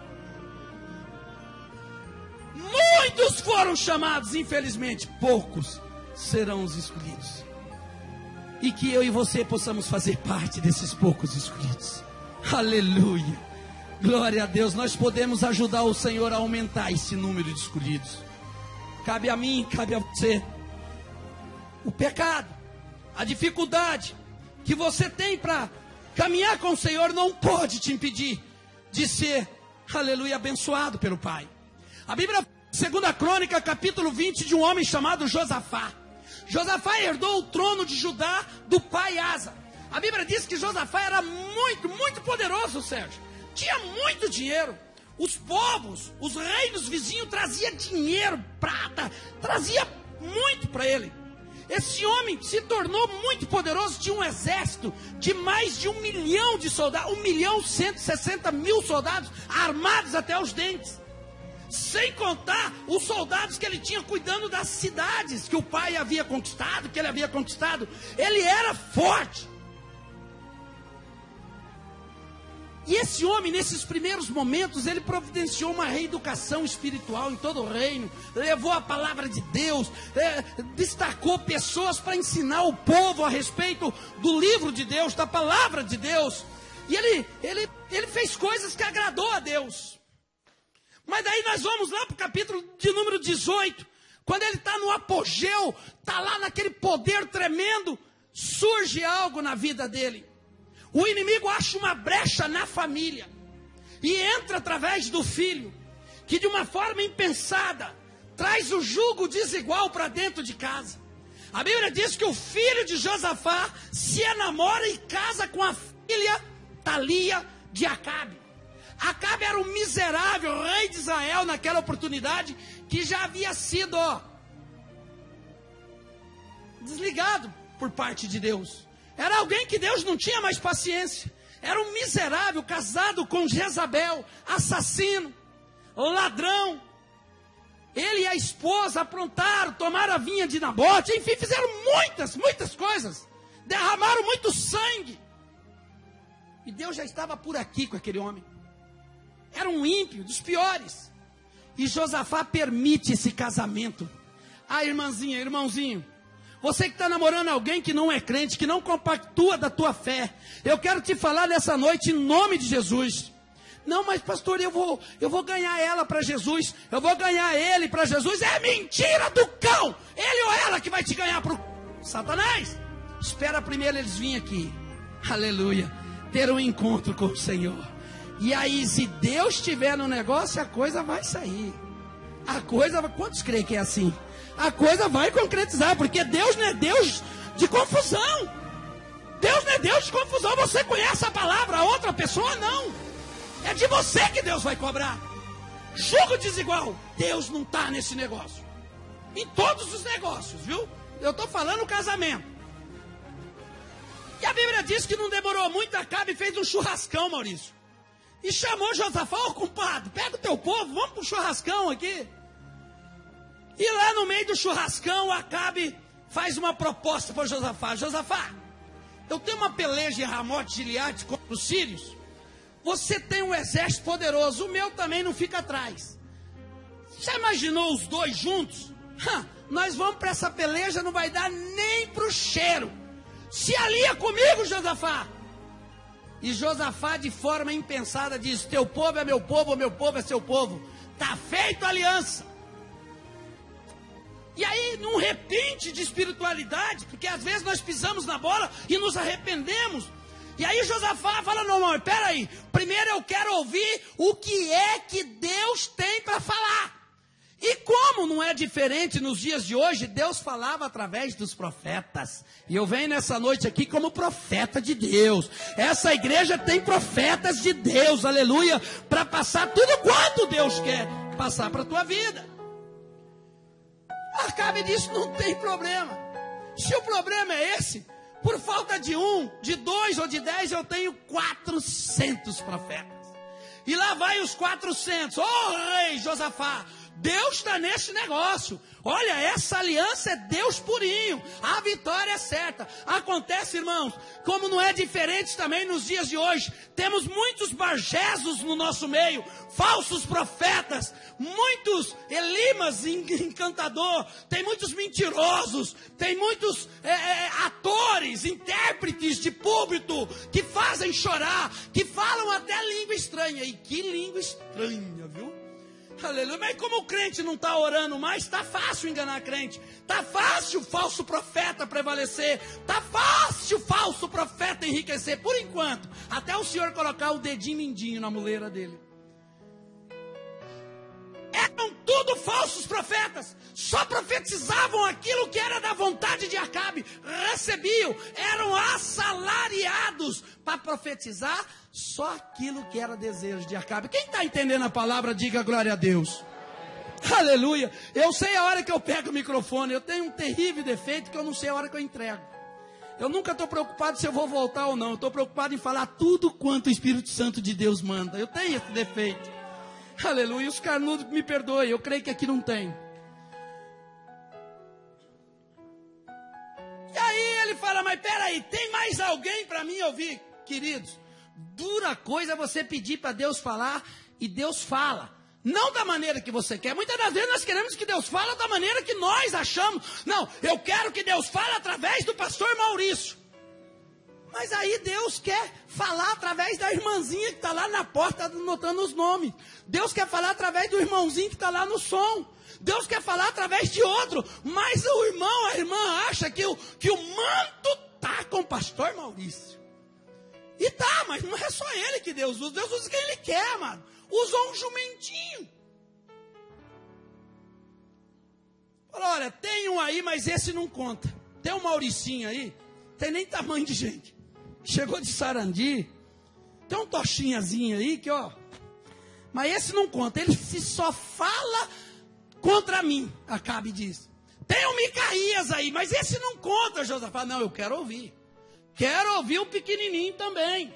Muitos foram chamados, infelizmente, poucos serão os escolhidos. E que eu e você possamos fazer parte desses poucos escolhidos. Aleluia. Glória a Deus. Nós podemos ajudar o Senhor a aumentar esse número de escolhidos. Cabe a mim, cabe a você. O pecado, a dificuldade que você tem para caminhar com o Senhor não pode te impedir de ser, aleluia, abençoado pelo Pai. A Bíblia, 2 Crônica, capítulo 20, de um homem chamado Josafá. Josafá herdou o trono de Judá do pai Asa. A Bíblia diz que Josafá era muito, muito poderoso, Sérgio. Tinha muito dinheiro. Os povos, os reinos vizinhos traziam dinheiro, prata, trazia muito para ele. Esse homem se tornou muito poderoso, tinha um exército de mais de 1 milhão de soldados, 1.160.000 soldados armados até os dentes. Sem contar os soldados que ele tinha cuidando das cidades que o pai havia conquistado, que ele havia conquistado. Ele era forte. E esse homem, nesses primeiros momentos, ele providenciou uma reeducação espiritual em todo o reino, levou a palavra de Deus, destacou pessoas para ensinar o povo a respeito do livro de Deus, da palavra de Deus. E ele fez coisas que agradou a Deus. Mas daí nós vamos lá para o capítulo de número 18, quando ele está no apogeu, está lá naquele poder tremendo, surge algo na vida dele. O inimigo acha uma brecha na família e entra através do filho, que de uma forma impensada traz o jugo desigual para dentro de casa. A Bíblia diz que o filho de Josafá se enamora e casa com a filha Thalia de Acabe. Acabe era um miserável rei de Israel naquela oportunidade, que já havia sido desligado por parte de Deus. Era alguém que Deus não tinha mais paciência. Era um miserável casado com Jezabel, assassino, ladrão. Ele e a esposa aprontaram, tomaram a vinha de Nabote, enfim, fizeram muitas coisas. Derramaram muito sangue. E Deus já estava por aqui com aquele homem. Era um ímpio, dos piores. E Josafá permite esse casamento. Irmãzinha, irmãozinho, você que está namorando alguém que não é crente, que não compactua da tua fé, eu quero te falar nessa noite em nome de Jesus. Não, mas pastor, eu vou ganhar ela para Jesus, eu vou ganhar ele para Jesus. É mentira do cão. Ele ou ela que vai te ganhar para o Satanás. Espera primeiro eles virem aqui, aleluia, ter um encontro com o Senhor. E aí, se Deus estiver no negócio, a coisa vai sair. Quantos creem que é assim? A coisa vai concretizar, porque Deus não é Deus de confusão. Deus não é Deus de confusão. Você conhece a palavra, a outra pessoa não. É de você que Deus vai cobrar. Jugo desigual. Deus não está nesse negócio. Em todos os negócios, viu? Eu estou falando casamento. E a Bíblia diz que não demorou muito, Acabe fez um churrascão, Maurício. E chamou Josafá: compadre, pega o teu povo, vamos para o churrascão aqui. E lá no meio do churrascão, Acabe faz uma proposta para Josafá. Josafá, eu tenho uma peleja em Ramote Gileade contra os sírios. Você tem um exército poderoso, o meu também não fica atrás. Já imaginou os dois juntos? Nós vamos para essa peleja, não vai dar nem para o cheiro. Se alia comigo, Josafá. E Josafá, de forma impensada, diz: teu povo é meu povo é seu povo. Está feito a aliança. E aí, num requinte de espiritualidade, porque às vezes nós pisamos na bola e nos arrependemos. E aí Josafá fala: não, peraí, primeiro eu quero ouvir o que é que Deus tem para falar. E como não é diferente nos dias de hoje, Deus falava através dos profetas. E eu venho nessa noite aqui como profeta de Deus. Essa igreja tem profetas de Deus, aleluia, para passar tudo quanto Deus quer passar para a tua vida. Acabe disso, não tem problema. Se o problema é esse, por falta de 1, de 2 ou de 10, eu tenho 400 profetas. E lá vai os 400. Rei Josafá, Deus está nesse negócio. Olha, essa aliança é Deus purinho. A vitória é certa. Acontece, irmãos, como não é diferente também nos dias de hoje. Temos muitos bargesos no nosso meio, falsos profetas, muitos elimas encantador, tem muitos mentirosos, tem muitos atores, intérpretes de púlpito que fazem chorar, que falam até língua estranha. E que língua estranha, viu? Aleluia. Mas como o crente não está orando mais, está fácil enganar crente. Está fácil o falso profeta prevalecer. Está fácil o falso profeta enriquecer. Por enquanto, até o Senhor colocar o dedinho mindinho na muleira dele. Eram tudo falsos profetas. Só profetizavam aquilo que era da vontade de Acabe. Recebiam, eram assalariados para profetizar só aquilo que era desejo de Acabe. Quem está entendendo a palavra, diga glória a Deus. Aleluia. Eu sei a hora que eu pego o microfone. Eu tenho um terrível defeito que eu não sei a hora que eu entrego. Eu nunca estou preocupado se eu vou voltar ou não. Eu estou preocupado em falar tudo quanto o Espírito Santo de Deus manda. Eu tenho esse defeito. Aleluia. Os carnudos me perdoem. Eu creio que aqui não tem. E aí ele fala: mas peraí, tem mais alguém para mim ouvir? Queridos, dura coisa é você pedir para Deus falar e Deus fala. Não da maneira que você quer. Muitas das vezes nós queremos que Deus fale da maneira que nós achamos. Não, eu quero que Deus fale através do pastor Maurício. Mas aí Deus quer falar através da irmãzinha que está lá na porta anotando os nomes. Deus quer falar através do irmãozinho que está lá no som. Deus quer falar através de outro. Mas o irmão, a irmã acha que o manto está com o pastor Maurício. E tá, mas não é só ele que Deus usa. Deus usa quem ele quer, amado. Usou um jumentinho. Falou: olha, tem um aí, mas esse não conta. Tem um Mauricinho aí, tem nem tamanho de gente. Chegou de Sarandi. Tem um tochinhazinho aí que, ó. Mas esse não conta. Ele só fala contra mim. Acabe disso. Tem um Micaías aí, mas esse não conta, Josafá. Não, eu quero ouvir. Quero ouvir o pequenininho também.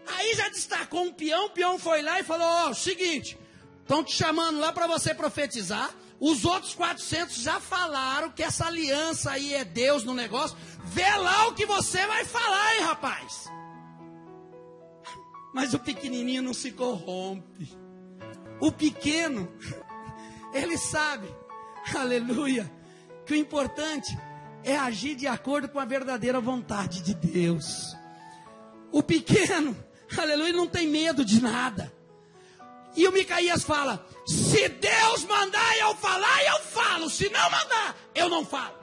Aí já destacou um peão. O peão foi lá e falou: ó, seguinte, estão te chamando lá para você profetizar. Os outros 400 já falaram que essa aliança aí é Deus no negócio. Vê lá o que você vai falar, hein, rapaz. Mas o pequenininho não se corrompe. O pequeno, ele sabe, aleluia, que o importante é agir de acordo com a verdadeira vontade de Deus. O pequeno, aleluia, não tem medo de nada. E o Micaías fala: se Deus mandar eu falar, eu falo. Se não mandar, eu não falo.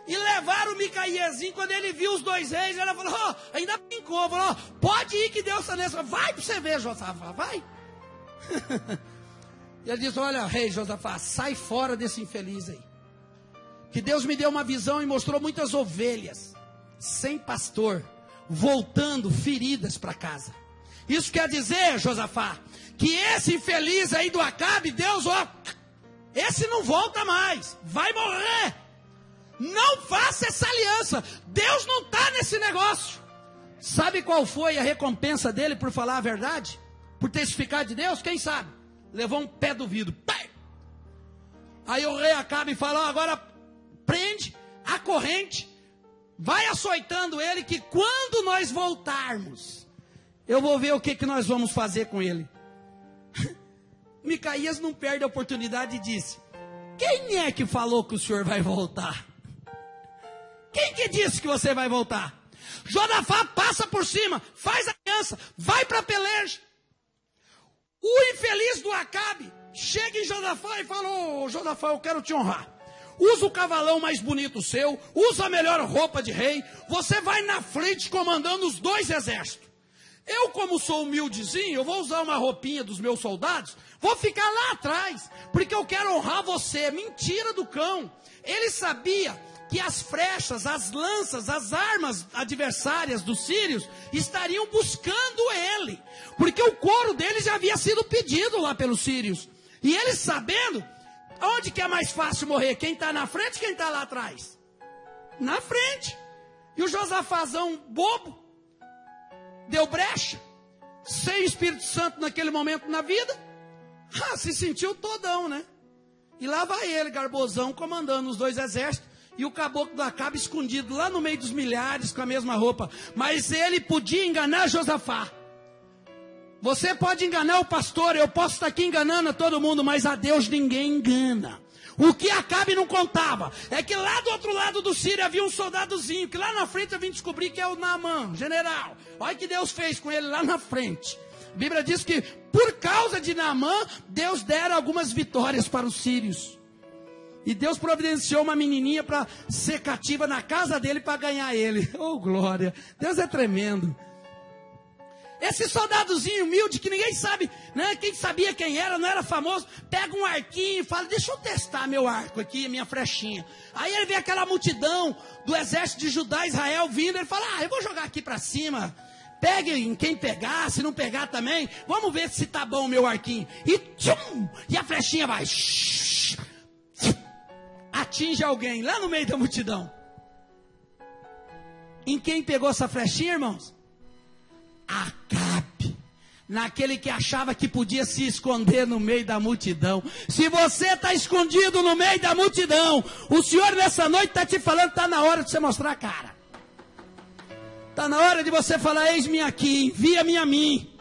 E levaram o Micaíasinho. Quando ele viu os dois reis, ela falou: oh, ainda brincou, falou: oh, pode ir que Deus está nessa. Vai para você ver, Josafá, vai. E ele disse: olha, rei Josafá, sai fora desse infeliz aí. Que Deus me deu uma visão e mostrou muitas ovelhas sem pastor, voltando feridas para casa. Isso quer dizer, Josafá, que esse infeliz aí do Acabe, Deus, ó, esse não volta mais, vai morrer. Não faça essa aliança. Deus não está nesse negócio. Sabe qual foi a recompensa dele por falar a verdade? Por testificar de Deus? Quem sabe? Levou um pé do vidro. Pai! Aí o rei Acabe fala: agora prende a corrente, vai açoitando ele, que quando nós voltarmos, eu vou ver o que nós vamos fazer com ele. Micaías não perde a oportunidade e disse: quem é que falou que o senhor vai voltar? Quem que disse que você vai voltar? Josafá passa por cima, faz a aliança, vai para a peleja. O infeliz do Acabe chega em Josafá e fala: ô Josafá, eu quero te honrar. Usa o cavalão mais bonito seu, usa a melhor roupa de rei, você vai na frente comandando os 2 exércitos. Eu, como sou humildezinho, eu vou usar uma roupinha dos meus soldados, vou ficar lá atrás, porque eu quero honrar você. Mentira do cão. Ele sabia que as flechas, as lanças, as armas adversárias dos sírios estariam buscando ele, porque o couro deles já havia sido pedido lá pelos sírios. E eles sabendo, onde que é mais fácil morrer? Quem está na frente, quem está lá atrás? Na frente. E o Josafazão bobo deu brecha, sem Espírito Santo naquele momento na vida, se sentiu todão, né? E lá vai ele, garbosão, comandando os 2 exércitos, e o caboclo do Acabe escondido lá no meio dos milhares, com a mesma roupa. Mas ele podia enganar Josafá. Você pode enganar o pastor, eu posso estar aqui enganando a todo mundo, mas a Deus ninguém engana. O que Acabe não contava é que lá do outro lado do Sírio havia um soldadozinho, que lá na frente eu vim descobrir que é o Naamã, general. Olha o que Deus fez com ele lá na frente. A Bíblia diz que por causa de Naamã, Deus dera algumas vitórias para os sírios. E Deus providenciou uma menininha para ser cativa na casa dele para ganhar ele. Oh, glória! Deus é tremendo. Esse soldadozinho humilde, que ninguém sabe, né? Quem sabia quem era, não era famoso, pega um arquinho e fala: deixa eu testar meu arco aqui, minha flechinha. Aí ele vê aquela multidão do exército de Judá e Israel vindo, ele fala: eu vou jogar aqui para cima. Pegue em quem pegar, se não pegar também, vamos ver se tá bom o meu arquinho. E tchum! E a flechinha vai, atinge alguém lá no meio da multidão. Em quem pegou essa flechinha, irmãos? Acabe, naquele que achava que podia se esconder no meio da multidão. Se você está escondido no meio da multidão, o Senhor nessa noite está te falando: está na hora de você mostrar a cara. Está na hora de você falar: eis-me aqui, envia-me a mim.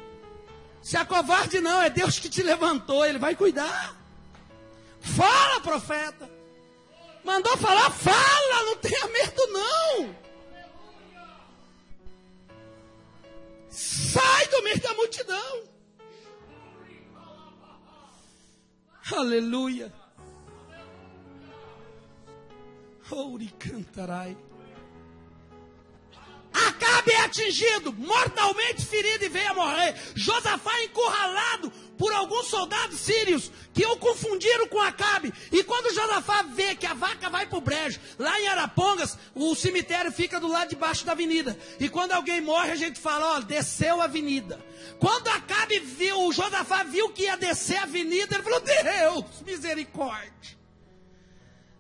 Se acovarde não, é Deus que te levantou, Ele vai cuidar. Fala, profeta. Mandou falar, fala, não tenha medo não. Sai do meio da multidão. Aleluia. Ouri cantarai. Acabe é atingido, mortalmente ferido e veio a morrer. Josafá encurralado por alguns soldados sírios que o confundiram com Acabe. E quando Josafá vê que a vaca vai para o brejo, lá em Arapongas, o cemitério fica do lado de baixo da avenida. E quando alguém morre, a gente fala: ó, desceu a avenida. Quando Acabe viu, o Josafá viu que ia descer a avenida, ele falou: Deus, misericórdia.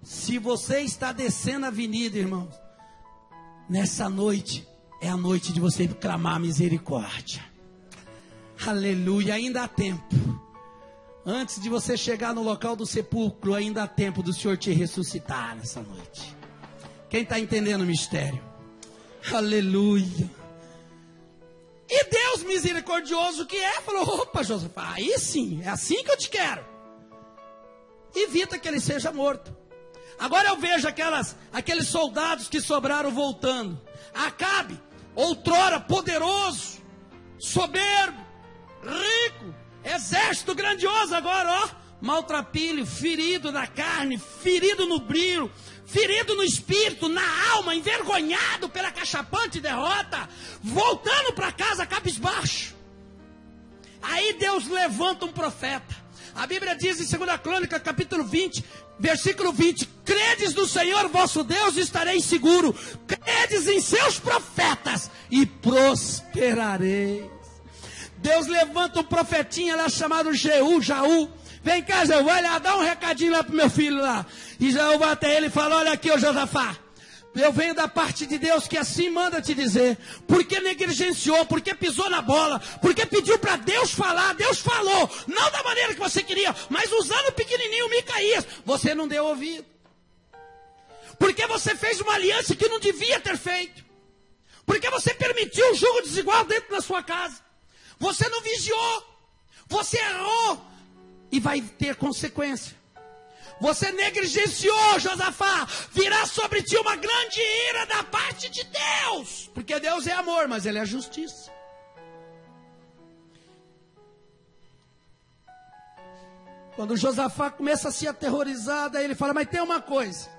Se você está descendo a avenida, irmãos, nessa noite é a noite de você clamar misericórdia. Aleluia, ainda há tempo. Antes de você chegar no local do sepulcro, ainda há tempo do Senhor te ressuscitar nessa noite. Quem está entendendo o mistério? Aleluia. E Deus misericordioso que é, falou: opa, Josafá, aí sim, é assim que eu te quero. Evita que ele seja morto. Agora eu vejo aqueles soldados que sobraram voltando. Acabe, outrora poderoso, soberbo, rico, exército grandioso, agora, ó, maltrapilho, ferido na carne, ferido no brilho, ferido no espírito, na alma, envergonhado pela cachapante derrota, voltando para casa cabisbaixo. Aí Deus levanta um profeta. A Bíblia diz em 2 Crônica, capítulo 20, versículo 20: credes no Senhor vosso Deus e estareis seguro, credes em seus profetas e prosperareis. Deus levanta um profetinha lá chamado Jaú. Vem cá, Jaú, vai lá, dá um recadinho lá pro meu filho lá. E Jaú vai até ele e fala: olha aqui, ô Josafá, Eu venho da parte de Deus que assim manda te dizer. Porque negligenciou, porque pisou na bola, porque pediu para Deus falar, Deus falou. Não da maneira que você queria, mas usando o pequenininho Micaías. Você não deu ouvido. Porque você fez uma aliança que não devia ter feito. Porque você permitiu o jugo desigual dentro da sua casa. Você não vigiou. Você errou. E vai ter consequência. Você negligenciou, Josafá. Virá sobre ti uma grande ira da parte de Deus. Porque Deus é amor, mas Ele é justiça. Quando Josafá começa a se aterrorizar, daí ele fala, mas tem uma coisa.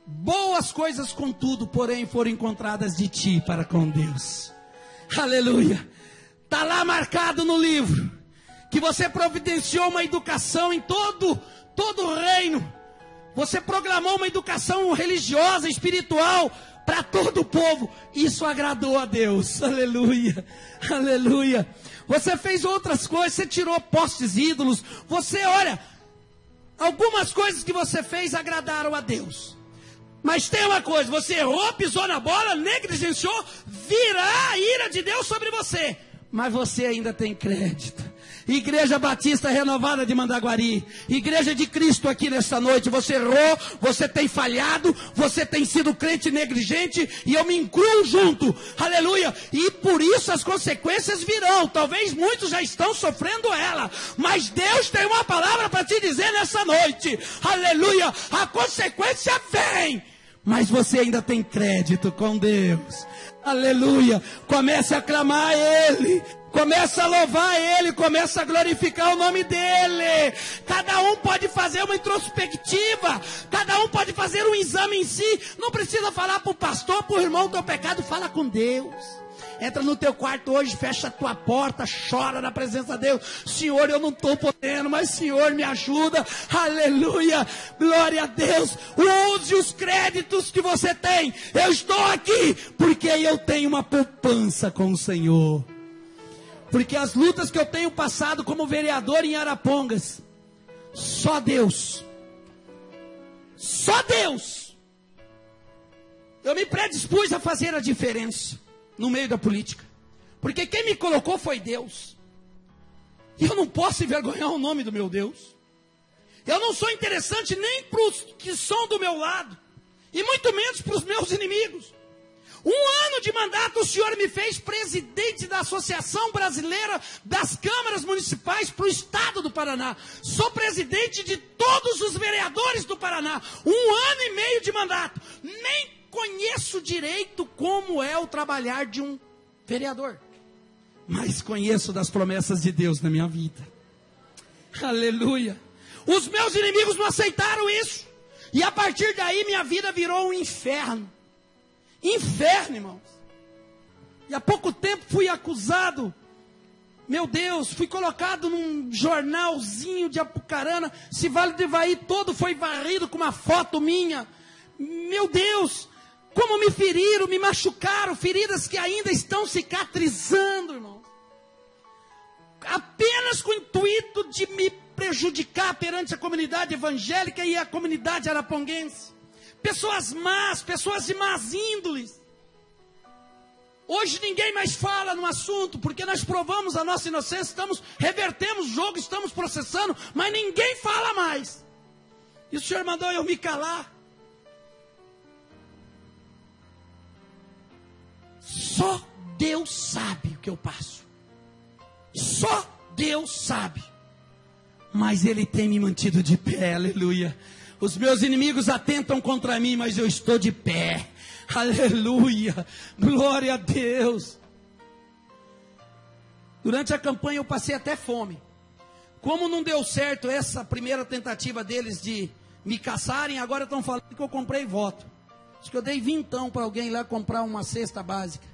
Boas coisas, contudo, porém, foram encontradas de ti para com Deus. Aleluia. Está lá marcado no livro que você providenciou uma educação em todo o reino. Você programou uma educação religiosa, espiritual, para todo o povo. Isso agradou a Deus. Aleluia. Aleluia. Você fez outras coisas, você tirou postes ídolos. Você, olha, algumas coisas que você fez agradaram a Deus. Mas tem uma coisa, você errou, pisou na bola, negligenciou, virá a ira de Deus sobre você. Mas você ainda tem crédito. Igreja Batista Renovada de Mandaguari, Igreja de Cristo aqui nesta noite, você errou, você tem falhado, você tem sido crente negligente, e eu me incluo junto, aleluia, e por isso as consequências virão, talvez muitos já estão sofrendo ela, mas Deus tem uma palavra para te dizer nessa noite, aleluia, a consequência vem, mas você ainda tem crédito com Deus, aleluia, comece a clamar a Ele, começa a louvar Ele, começa a glorificar o nome dEle. Cada um pode fazer uma introspectiva, cada um pode fazer um exame em si. Não precisa falar para o pastor, para o irmão, teu pecado, fala com Deus. Entra no teu quarto hoje, fecha a tua porta, chora na presença de Deus. Senhor, eu não estou podendo, mas Senhor me ajuda. Aleluia, glória a Deus. Use os créditos que você tem. Eu estou aqui porque eu tenho uma poupança com o Senhor. Porque as lutas que eu tenho passado como vereador em Arapongas, só Deus, eu me predispus a fazer a diferença no meio da política. Porque quem me colocou foi Deus. E eu não posso envergonhar o nome do meu Deus. Eu não sou interessante nem para os que são do meu lado, e muito menos para os meus inimigos. 1 ano de mandato o Senhor me fez presidente da Associação Brasileira das Câmaras Municipais para o Estado do Paraná. Sou presidente de todos os vereadores do Paraná. 1 ano e meio de mandato. Nem conheço direito como é o trabalhar de um vereador. Mas conheço das promessas de Deus na minha vida. Aleluia. Os meus inimigos não aceitaram isso. E a partir daí minha vida virou um inferno. Inferno, irmãos. E há pouco tempo fui acusado. Meu Deus, fui colocado num jornalzinho de Apucarana. Esse Vale do Ivaí todo foi varrido com uma foto minha. Meu Deus, como me feriram, me machucaram. Feridas que ainda estão cicatrizando, irmãos. Apenas com o intuito de me prejudicar perante a comunidade evangélica e a comunidade araponguense. Pessoas más, pessoas de más índoles. Hoje ninguém mais fala no assunto, porque nós provamos a nossa inocência, revertemos o jogo, estamos processando, mas ninguém fala mais. E o Senhor mandou eu me calar. Só Deus sabe o que eu passo. Só Deus sabe. Mas Ele tem me mantido de pé, aleluia. Os meus inimigos atentam contra mim, mas eu estou de pé. Aleluia. Glória a Deus. Durante a campanha eu passei até fome. Como não deu certo essa primeira tentativa deles de me caçarem, agora estão falando que eu comprei voto. Acho que eu dei vintão para alguém lá comprar uma cesta básica.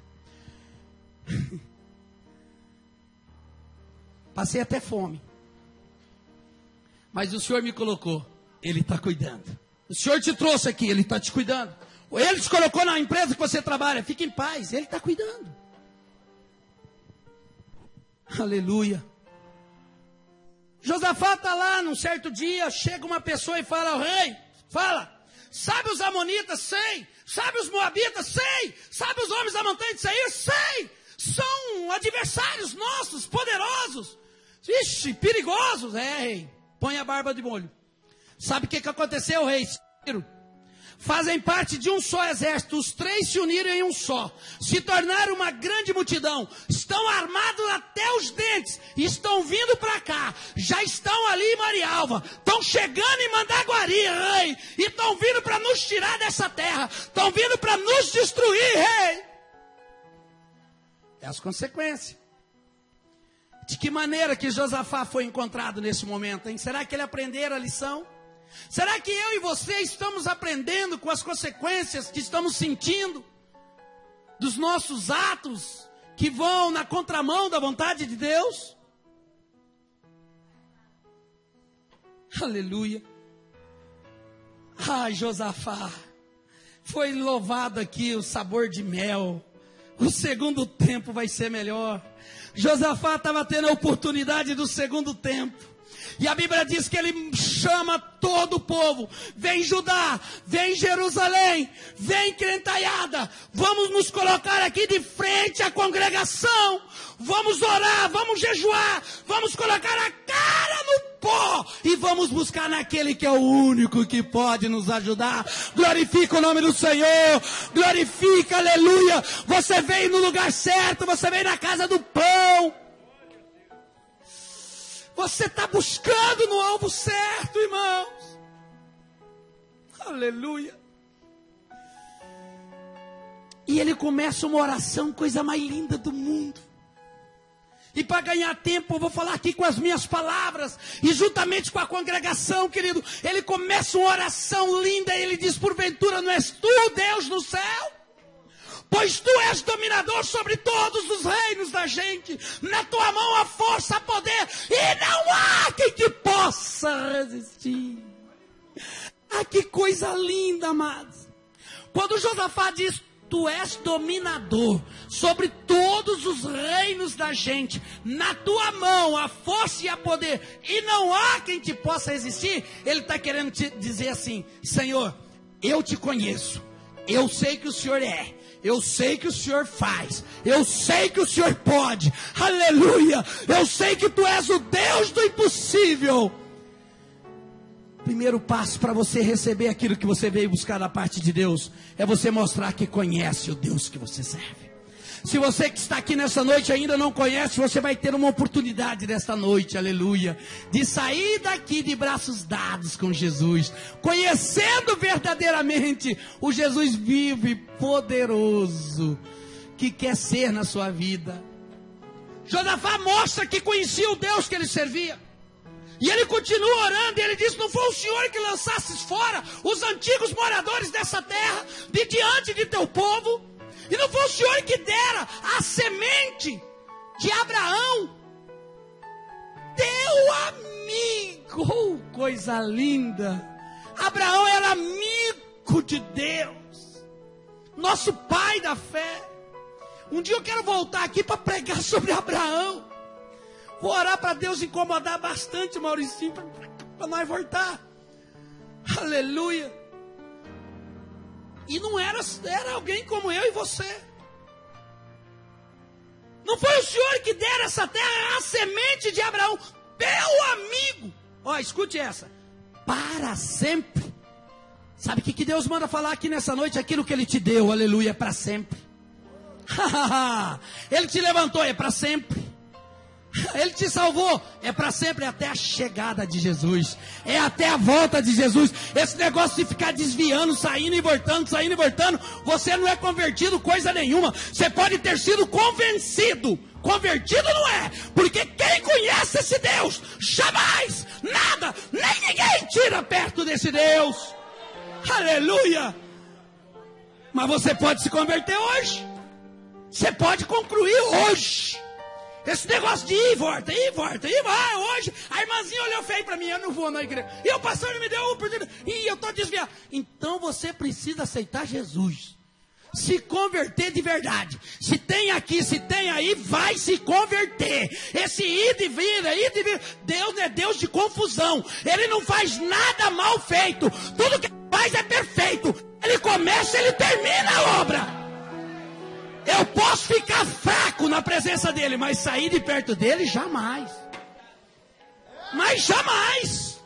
Passei até fome. Mas o Senhor me colocou. Ele está cuidando. O Senhor te trouxe aqui, Ele está te cuidando. Ele te colocou na empresa que você trabalha, fique em paz, Ele está cuidando. Aleluia. Josafá está lá num certo dia, chega uma pessoa e fala, rei, fala, Sabe os amonitas? Sei. Sabe os moabitas? Sei. Sabe os homens da montanha de Seir? Sei. São adversários nossos, poderosos. Ixi, perigosos. Rei. Põe a barba de molho. Sabe o que aconteceu, rei? Fazem parte de um só exército, os três se uniram em um só, se tornaram uma grande multidão, estão armados até os dentes, estão vindo para cá, já estão ali em Marialva, estão chegando em Mandaguari, rei, e estão vindo para nos tirar dessa terra, estão vindo para nos destruir, rei. É as consequências. De que maneira que Josafá foi encontrado nesse momento, hein? Será que ele aprendeu a lição? Será que eu e você estamos aprendendo com as consequências que estamos sentindo dos nossos atos que vão na contramão da vontade de Deus? Aleluia. Ai, Josafá, foi louvado aqui o sabor de mel. O segundo tempo vai ser melhor. Josafá estava tendo a oportunidade do segundo tempo. E a Bíblia diz que ele chama todo o povo. Vem Judá, vem Jerusalém, vem crentaiada. Vamos nos colocar aqui de frente à congregação. Vamos orar, vamos jejuar. Vamos colocar a cara no pó. E vamos buscar naquele que é o único que pode nos ajudar. Glorifica o nome do Senhor. Glorifica, aleluia. Você veio no lugar certo, você veio na casa do pão. Você está buscando no alvo certo, irmãos. Aleluia. E ele começa uma oração, coisa mais linda do mundo. E para ganhar tempo, eu vou falar aqui com as minhas palavras. E juntamente com a congregação, querido, ele começa uma oração linda. E ele diz, porventura não és tu, Deus no céu? Pois tu és dominador sobre todos os reinos da gente. Na tua mão há força, há poder. E não há quem te possa resistir. Ah, que coisa linda, amados. Quando Josafá diz, tu és dominador sobre todos os reinos da gente. Na tua mão há força e há poder. E não há quem te possa resistir. Ele está querendo te dizer assim, Senhor, eu te conheço. Eu sei que o Senhor é. Eu sei que o Senhor faz. Eu sei que o Senhor pode. Aleluia. Eu sei que tu és o Deus do impossível. Primeiro passo para você receber aquilo que você veio buscar da parte de Deus é você mostrar que conhece o Deus que você serve. Se você que está aqui nessa noite ainda não conhece, você vai ter uma oportunidade nesta noite, aleluia, de sair daqui de braços dados com Jesus, conhecendo verdadeiramente o Jesus vivo e poderoso que quer ser na sua vida. Josafá mostra que conhecia o Deus que ele servia. E ele continua orando, e ele diz, não foi o Senhor que lançasses fora os antigos moradores dessa terra, de diante de teu povo? E não foi o Senhor que dera a semente de Abraão, teu amigo? Oh, coisa linda! Abraão era amigo de Deus, nosso pai da fé. Um dia eu quero voltar aqui para pregar sobre Abraão. Vou orar para Deus incomodar bastante, Mauricinho, para nós voltar. Aleluia. E não era alguém como eu e você. Não foi o Senhor que dera essa terra, a semente de Abraão, teu amigo. Ó, escute essa. Para sempre. Sabe o que Deus manda falar aqui nessa noite? Aquilo que Ele te deu, aleluia, é para sempre. Ele te levantou, é para sempre. Ele te salvou, é para sempre, é até a chegada de Jesus, é até a volta de Jesus. Esse negócio de ficar desviando, saindo e voltando, você não é convertido coisa nenhuma. Você pode ter sido convencido, convertido não é, porque quem conhece esse Deus, jamais, nada, nem ninguém tira perto desse Deus. Aleluia. Mas você pode se converter hoje, você pode concluir hoje. Esse negócio de ir e volta, hoje, a irmãzinha olhou feio para mim, eu não vou na igreja. E o pastor me deu uma oportunidade, e eu estou desviado. Então você precisa aceitar Jesus. Se converter de verdade. Se tem aqui, se tem aí, vai se converter. Esse ida e vir, Deus não é Deus de confusão. Ele não faz nada mal feito. Tudo que Mas é perfeito. Ele começa, ele termina a obra. Eu posso ficar fraco na presença dele, mas sair de perto dele, jamais. Mas jamais.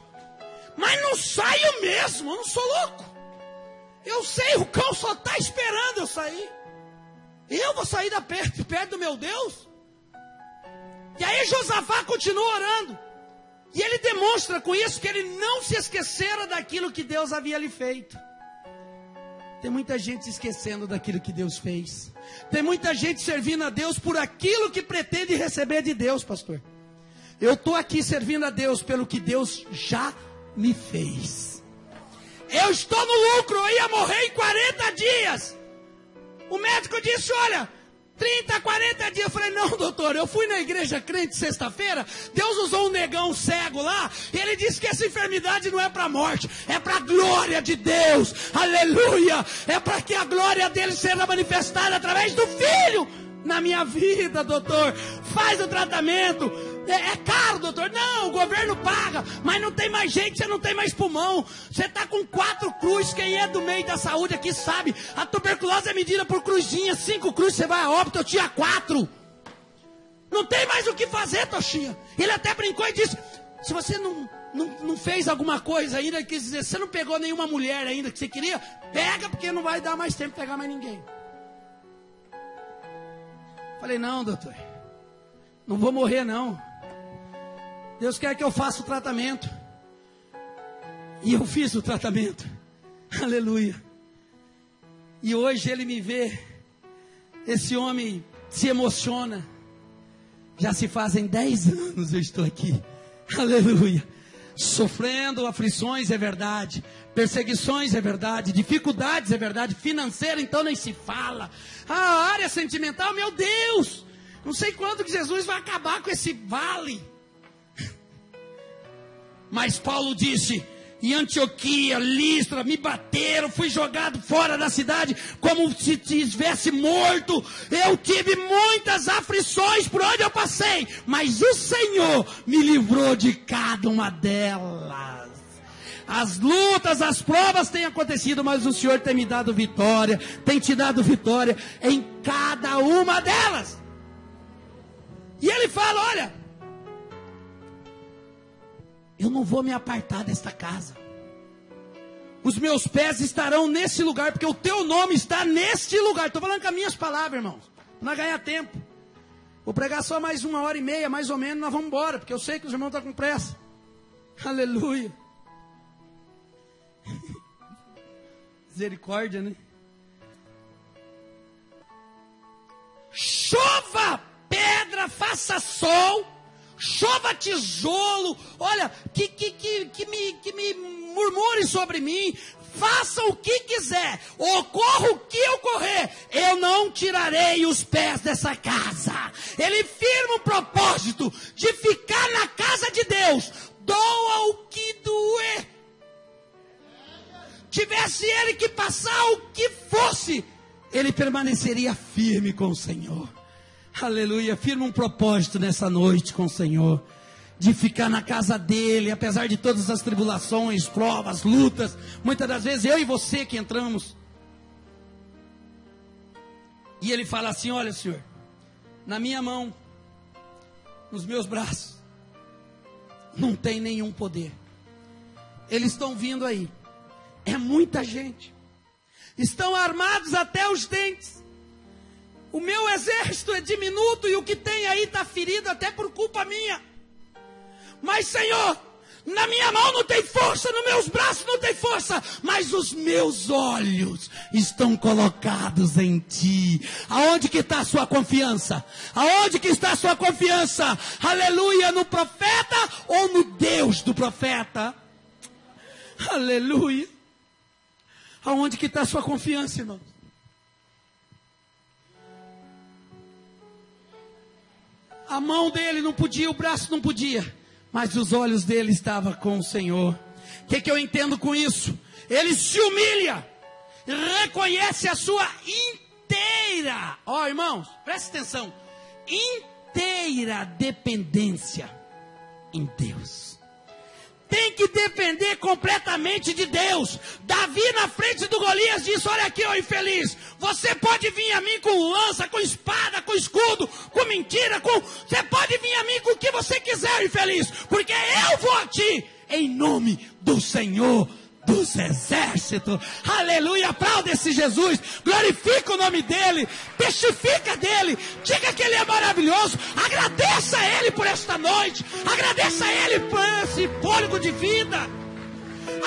Mas não saio mesmo, eu não sou louco. Eu sei, o cão só está esperando eu sair. Eu vou sair de perto do meu Deus? E aí Josafá continua orando. E ele demonstra com isso que ele não se esquecera daquilo que Deus havia lhe feito. Tem muita gente se esquecendo daquilo que Deus fez. Tem muita gente servindo a Deus por aquilo que pretende receber de Deus, pastor. Eu estou aqui servindo a Deus pelo que Deus já me fez. Eu estou no lucro, eu ia morrer em 40 dias. O médico disse, olha, 30, 40 dias. Eu falei, não, doutor, eu fui na igreja crente sexta-feira, Deus usou um negão cego lá, e ele disse que essa enfermidade não é para a morte, é para a glória de Deus, aleluia, é para que a glória dele seja manifestada através do Filho na minha vida, doutor, faz o tratamento. É caro, doutor. Não, o governo paga, mas não tem mais gente, você não tem mais pulmão. Você está com 4 cruzes. Quem é do meio da saúde aqui sabe. A tuberculose é medida por cruzinha. 5 cruzes, você vai a óbito, eu tinha 4. Não tem mais o que fazer, Toxinha. Ele até brincou e disse, se você não fez alguma coisa ainda, quer dizer, você não pegou nenhuma mulher ainda que você queria, pega, porque não vai dar mais tempo de pegar mais ninguém. Falei, não, doutor, não vou morrer não. Deus quer que eu faça o tratamento. E eu fiz o tratamento. Aleluia. E hoje ele me vê. Esse homem se emociona. Já se fazem 10 anos eu estou aqui. Aleluia. Sofrendo aflições é verdade. Perseguições é verdade. Dificuldades é verdade. Financeira então nem se fala. A área sentimental, meu Deus. Não sei quando que Jesus vai acabar com esse vale. Mas Paulo disse, em Antioquia, Listra, me bateram, fui jogado fora da cidade, como se tivesse morto. Eu tive muitas aflições por onde eu passei, mas o Senhor me livrou de cada uma delas. As lutas, as provas têm acontecido, mas o Senhor tem me dado vitória, tem te dado vitória em cada uma delas. E ele fala, olha, eu não vou me apartar desta casa. Os meus pés estarão nesse lugar, porque o teu nome está neste lugar. Estou falando com as minhas palavras, irmãos, para ganhar tempo. Vou pregar só mais 1h30, mais ou menos, nós vamos embora, porque eu sei que os irmãos estão com pressa. Aleluia. Misericórdia, né? Chova pedra, faça sol, chova tijolo, olha, que me murmure sobre mim, faça o que quiser, ocorra o que ocorrer, eu não tirarei os pés dessa casa. Ele firma o propósito de ficar na casa de Deus, doa o que doer. Tivesse ele que passar o que fosse, ele permaneceria firme com o Senhor. Aleluia, firma um propósito nessa noite com o Senhor, de ficar na casa dele, apesar de todas as tribulações, provas, lutas, muitas das vezes eu e você que entramos, e ele fala assim, olha Senhor, na minha mão, nos meus braços, não tem nenhum poder, eles estão vindo aí, é muita gente, estão armados até os dentes, o meu exército é diminuto e o que tem aí está ferido até por culpa minha. Mas Senhor, na minha mão não tem força, nos meus braços não tem força, mas os meus olhos estão colocados em Ti. Aonde que está a sua confiança? Aonde que está a sua confiança? Aleluia, no profeta ou no Deus do profeta? Aleluia. Aonde que está a sua confiança, irmão? A mão dele não podia, o braço não podia, mas os olhos dele estavam com o Senhor. O que eu entendo com isso? Ele se humilha, reconhece a sua inteira, ó irmãos, presta atenção, inteira dependência em Deus. tem que depender completamente de Deus. Davi na frente do Golias disse: olha aqui, ó infeliz, você pode vir a mim com lança, com espada, com escudo, com mentira, você pode vir a mim com o que você quiser, infeliz, porque eu vou a ti, em nome do Senhor dos exércitos. Aleluia, aplauda esse Jesus, glorifica o nome dele, testifica dele, diga que ele é maravilhoso, agradeça a ele por esta noite, agradeça a ele por esse fôlego de vida.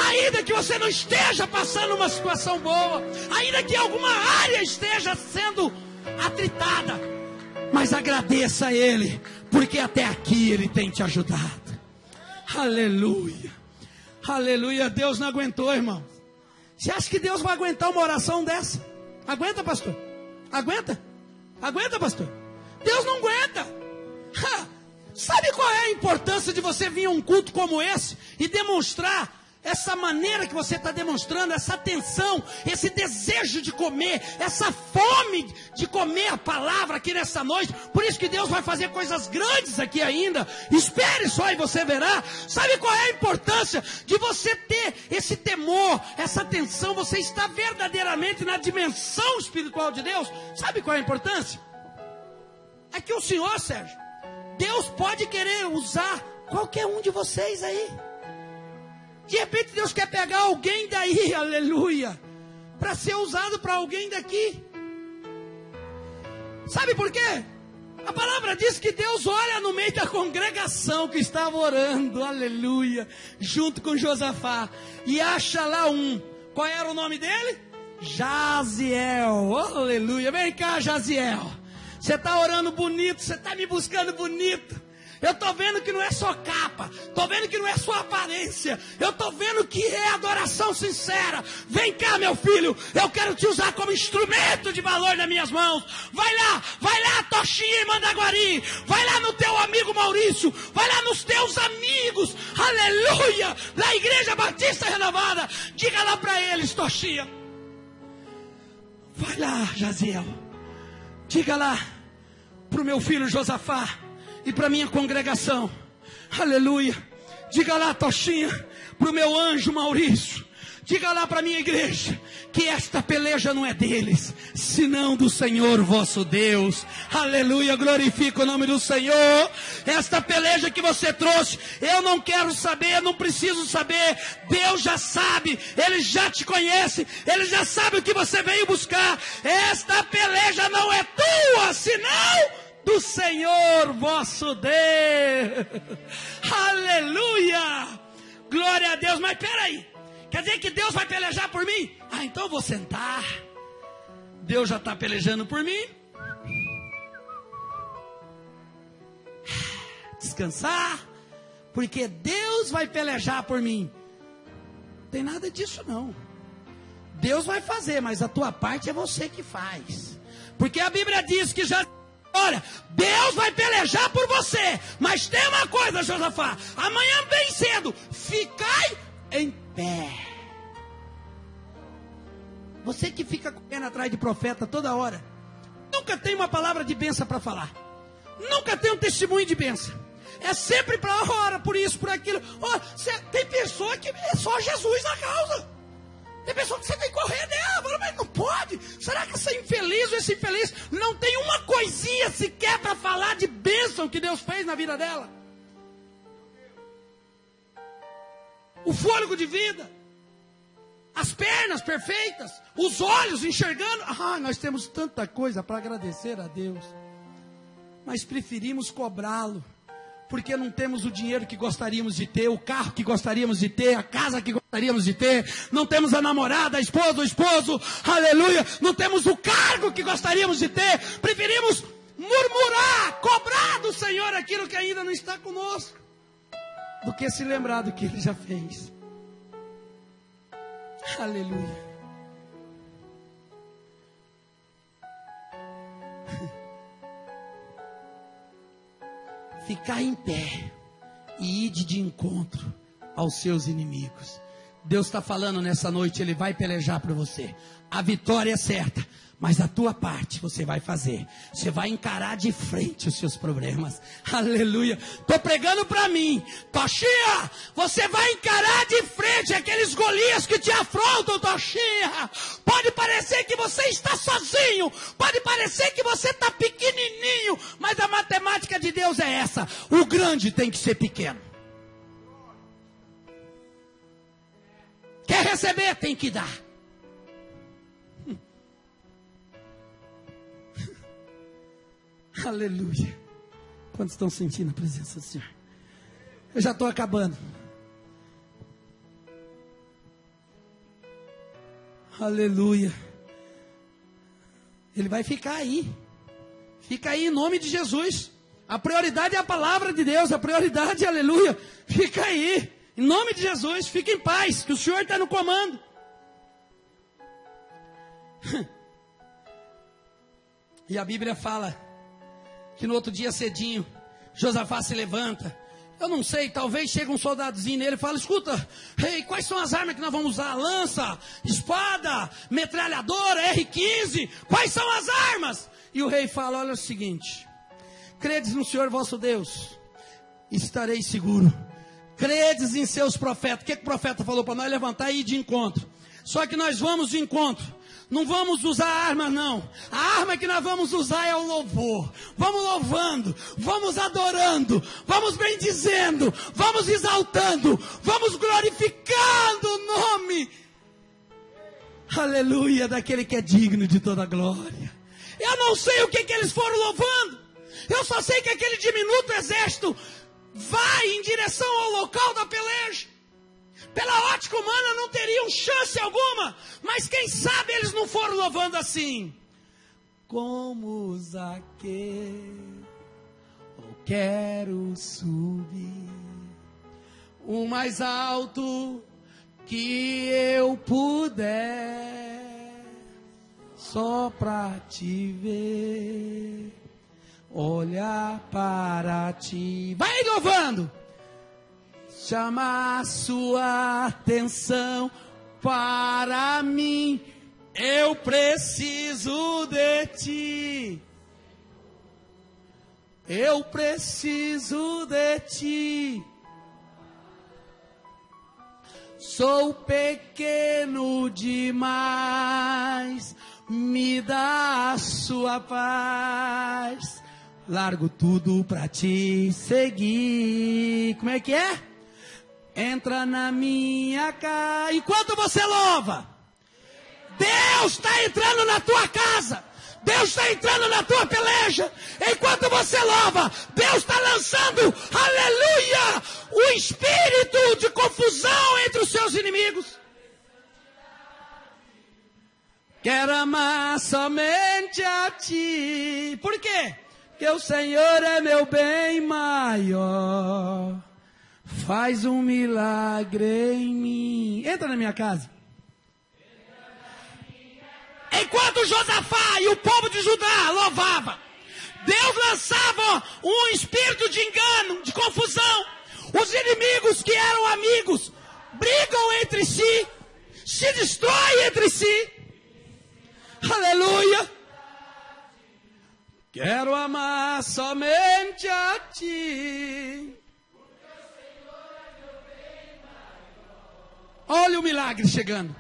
Ainda que você não esteja passando uma situação boa, ainda que alguma área esteja sendo atritada, mas agradeça a ele, porque até aqui ele tem te ajudado. Aleluia. Aleluia, Deus não aguentou, irmão. Você acha que Deus vai aguentar uma oração dessa? Aguenta, pastor? Aguenta? Aguenta, pastor? Deus não aguenta. Sabe qual é a importância de você vir a um culto como esse e demonstrar essa maneira que você está demonstrando, essa atenção, esse desejo de comer, essa fome de comer a palavra aqui nessa noite? Por isso que Deus vai fazer coisas grandes aqui ainda. Espere só e você verá. Sabe qual é a importância de você ter esse temor, essa atenção? Você está verdadeiramente na dimensão espiritual de Deus. Sabe qual é a importância? É que o Senhor, Sérgio, Deus pode querer usar qualquer um de vocês aí. De repente Deus quer pegar alguém daí, aleluia, para ser usado para alguém daqui. Sabe por quê? A palavra diz que Deus olha no meio da congregação que estava orando, aleluia, junto com Josafá, e acha lá um. Qual era o nome dele? Jaziel, aleluia. Vem cá, Jaziel, você está orando bonito, você está me buscando bonito. Eu estou vendo que não é só capa, estou vendo que não é só aparência, eu estou vendo que é adoração sincera. Vem cá, meu filho, eu quero te usar como instrumento de valor nas minhas mãos. Vai lá, Toxinha e Mandaguari, vai lá no teu amigo Maurício, vai lá nos teus amigos, aleluia, da Igreja Batista Renovada, diga lá para eles, Toxinha, vai lá, Jaziel, diga lá para o meu filho Josafá e para minha congregação, aleluia, diga lá, Toxinha, para o meu anjo Maurício, diga lá para a minha igreja, que esta peleja não é deles, senão do Senhor vosso Deus, aleluia, glorifica o nome do Senhor. Esta peleja que você trouxe, eu não quero saber, não preciso saber, Deus já sabe, Ele já te conhece, Ele já sabe o que você veio buscar. Esta peleja não é tua, senão do Senhor vosso Deus, aleluia, glória a Deus. Mas peraí, quer dizer que Deus vai pelejar por mim? Então eu vou sentar, Deus já está pelejando por mim, descansar, porque Deus vai pelejar por mim. Não tem nada disso não. Deus vai fazer, mas a tua parte é você que faz, porque a Bíblia diz que já... Olha, Deus vai pelejar por você, mas tem uma coisa, Josafá, amanhã bem cedo, ficai em pé. Você que fica correndo atrás de profeta toda hora, nunca tem uma palavra de bênção para falar, nunca tem um testemunho de bênção, é sempre para ora, por isso, por aquilo. Tem pessoa que é só Jesus na causa. Tem pessoa que você tem que correr dela, mas não pode. Será que essa infeliz ou esse infeliz não tem uma coisinha sequer para falar de bênção que Deus fez na vida dela? O fôlego de vida, as pernas perfeitas, os olhos enxergando. Nós temos tanta coisa para agradecer a Deus, mas preferimos cobrá-lo, porque não temos o dinheiro que gostaríamos de ter, o carro que gostaríamos de ter, a casa que gostaríamos de ter, não temos a namorada, a esposa, o esposo, aleluia, não temos o cargo que gostaríamos de ter, preferimos murmurar, cobrar do Senhor aquilo que ainda não está conosco, do que se lembrar do que Ele já fez. Aleluia. Ficar em pé e ir de encontro aos seus inimigos. Deus está falando nessa noite, Ele vai pelejar por você. A vitória é certa, Mas a tua parte você vai fazer. Você vai encarar de frente os seus problemas. Aleluia. Estou pregando para mim. Toxia, você vai encarar de frente aqueles Golias que te afrontam, Toxia. Pode parecer que você está sozinho. Pode parecer que você está pequenininho. Mas a matemática de Deus é essa. O grande tem que ser pequeno. Quer receber, tem que dar. Aleluia. Quantos estão sentindo a presença do Senhor? Eu já estou acabando. Aleluia. Ele vai ficar aí. Fica aí em nome de Jesus. A prioridade é a palavra de Deus. A prioridade, aleluia. Fica aí. Em nome de Jesus. Fica em paz, que o Senhor está no comando. E a Bíblia fala que no outro dia cedinho, Josafá se levanta. Eu não sei, talvez chegue um soldadozinho nele e fale: escuta, rei, quais são as armas que nós vamos usar? Lança, espada, metralhadora, R15, quais são as armas? E o rei fala: olha o seguinte, credes no Senhor vosso Deus, estarei seguro. Credes em seus profetas. O que o profeta falou para nós? Levantar e ir de encontro. Só que nós vamos de encontro. Não vamos usar arma, não. A arma que nós vamos usar é o louvor. Vamos louvando, vamos adorando, vamos bendizendo, vamos exaltando, vamos glorificando o nome, aleluia, daquele que é digno de toda glória. Eu não sei o que eles foram louvando. Eu só sei que aquele diminuto exército vai em direção ao local da peleja. Pela ótica humana não teriam chance alguma. Mas quem sabe eles não foram louvando assim. Como Zaqueu, eu quero subir o mais alto que eu puder, só pra te ver, olhar para ti. Vai louvando. Chama a sua atenção para mim. Eu preciso de ti. Eu preciso de ti. Sou pequeno demais. Me dá a sua paz. Largo tudo para te seguir. Como é que é? Entra na minha casa. Enquanto você louva, Deus está entrando na tua casa. Deus está entrando na tua peleja. Enquanto você louva, Deus está lançando, aleluia, o espírito de confusão entre os seus inimigos. Quero amar somente a ti. Por quê? Porque o Senhor é meu bem maior. Faz um milagre em mim. Entra na minha casa. Enquanto Josafá e o povo de Judá louvava, Deus lançava um espírito de engano, de confusão. Os inimigos que eram amigos brigam entre si, se destroem entre si. Aleluia. Quero amar somente a ti. Olha o milagre chegando.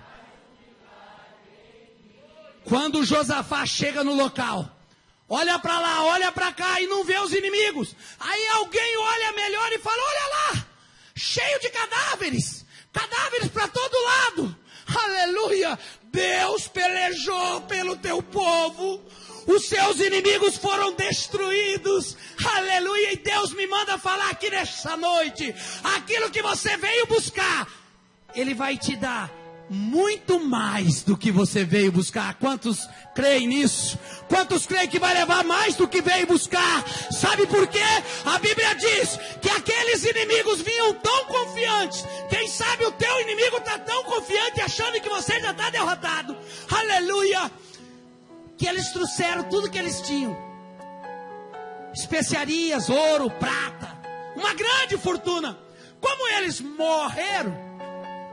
Quando Josafá chega no local, olha para lá, olha para cá e não vê os inimigos. Aí alguém olha melhor e fala: olha lá, cheio de cadáveres, cadáveres para todo lado. Aleluia, Deus pelejou pelo teu povo. Os seus inimigos foram destruídos. Aleluia, e Deus me manda falar aqui nessa noite, aquilo que você veio buscar, Ele vai te dar muito mais do que você veio buscar. Quantos creem nisso? Quantos creem que vai levar mais do que veio buscar? Sabe por quê? A Bíblia diz que aqueles inimigos vinham tão confiantes. Quem sabe o teu inimigo está tão confiante, achando que você já está derrotado. Aleluia! Que eles trouxeram tudo que eles tinham. Especiarias, ouro, prata, uma grande fortuna. Como eles morreram,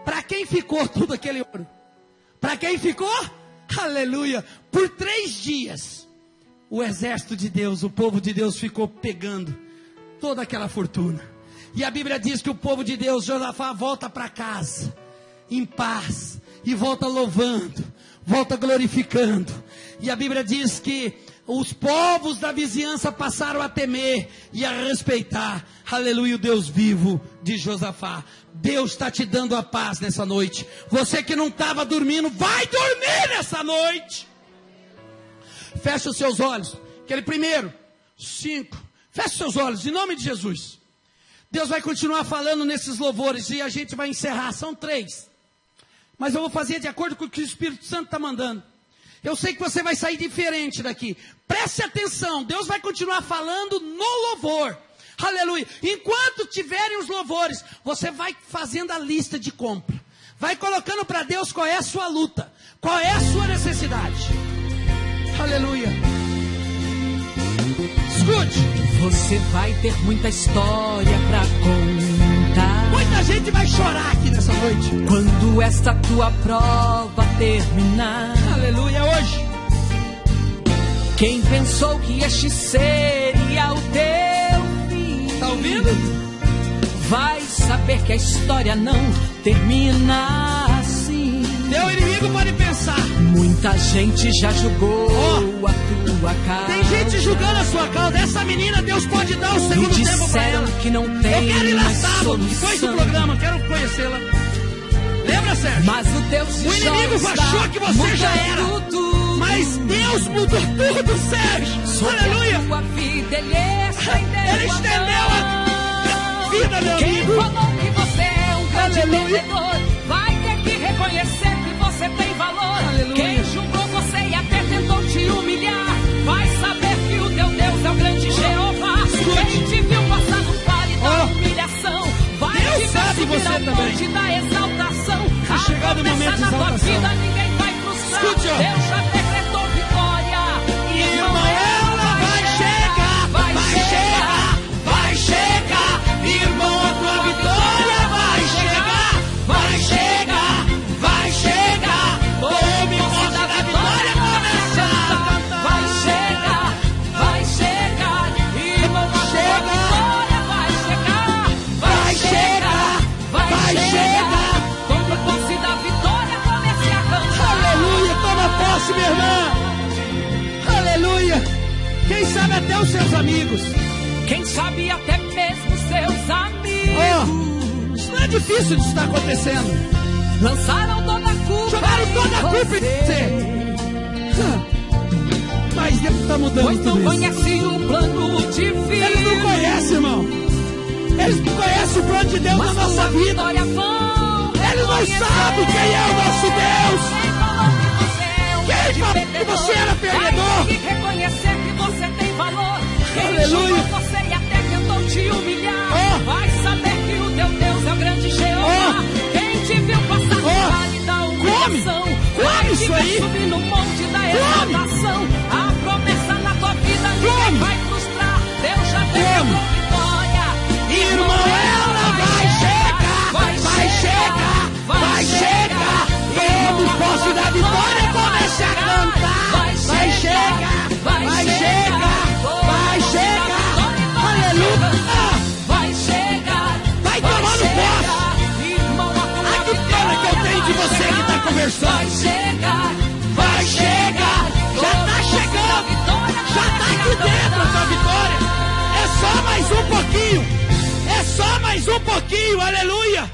para quem ficou tudo aquele ouro? Para quem ficou? Aleluia. Por 3 dias, o exército de Deus, o povo de Deus ficou pegando toda aquela fortuna. E a Bíblia diz que o povo de Deus, Josafá, volta para casa, em paz, e volta louvando, volta glorificando. E a Bíblia diz que os povos da vizinhança passaram a temer e a respeitar, aleluia, o Deus vivo de Josafá. Deus está te dando a paz nessa noite. Você que não estava dormindo, vai dormir nessa noite. Fecha os seus olhos. Aquele primeiro, 5. Fecha os seus olhos, em nome de Jesus. Deus vai continuar falando nesses louvores e a gente vai encerrar. São 3. Mas eu vou fazer de acordo com o que o Espírito Santo está mandando. Eu sei que você vai sair diferente daqui. Preste atenção, Deus vai continuar falando no louvor. Aleluia. Enquanto tiverem os louvores, você vai fazendo a lista de compra. Vai colocando para Deus qual é a sua luta, qual é a sua necessidade. Aleluia. Escute. Você vai ter muita história para contar. Muita gente vai chorar aqui nessa noite. Quando esta tua prova terminar. Aleluia, hoje. Quem pensou que este seria o teu fim? Está ouvindo? Vai saber que a história não termina assim. Teu inimigo pode pensar. Muita gente já julgou a tua causa. Tem gente julgando a sua causa. Essa menina, Deus pode dar o segundo tempo para ela. Que não tem. Eu quero ir lá sábado, solução. depois do programa, quero conhecê-la. Lembra, Sérgio? Mas o teu O inimigo achou que você já era. Mas Deus mudou tudo, Sérgio. Aleluia. A tua vida, ele estendeu a vida, meu Quem amigo. falou que você é um grande Aleluia. perdedor, vai ter que reconhecer que você tem valor. Aleluia. Quem julgou você e até tentou te humilhar, vai saber que o teu Deus é o grande Jeová. Quem te viu passar no vale da humilhação, vai Deus te ver sabe subir você ao também. monte da exaltação. Se chegar no momento de na tua exaltação. vida, ninguém vai frustrar. Escute, ó. Deus já decretou vitória. Irmão, ela vai chegar, vai chegar, vai chegar. Irmão, a tua vitória vai chegar, vai chegar, vai chegar. Tome posse da vitória, começar a cantar. Vai chegar, vai chegar. Irmão, a tua vitória vai chegar. Vai chegar, vai chegar. Tome posse da vitória, comece a cantar. Aleluia, toma posse, minha irmã. Aleluia. Quem sabe até os seus amigos. Quem sabe até mesmo seus amigos. Isso não é difícil de estar acontecendo. Lançaram toda a culpa. Jogaram toda a culpa em você. Mas Deus está mudando Pois não tudo isso. conhece o plano divino. Eles não conhecem, irmão. Eles não conhecem o plano de Deus na nossa vida. Vitória vão. Eles não sabem quem é o nosso Deus. Quem falou que você era perdedor? Vai ter que reconhecer que você tem valor. Quem Aleluia. julgou você e até tentou te humilhar, vai saber que o teu Deus é o grande Jeová. Quem te viu passar no vale da humilhação, vai te isso ver aí. subir no monte da exaltação. A promessa na tua vida ninguém vai frustrar. Deus já decretou vitória. Irmão, ela vai chegar, vai chegar, vai chegar. Tome posse da vitória, comece a cantar. Vai chegar, vai chegar, vai chegar. Aleluia. Vai chegar, Vai tomando posse. irmão, a tua Ah, que pena que eu tenho de você que está vai conversando. chegar, Vai chegar. Já está chegando. Já está aqui dentro a tua vitória. É só mais um pouquinho. É só mais um pouquinho. Aleluia.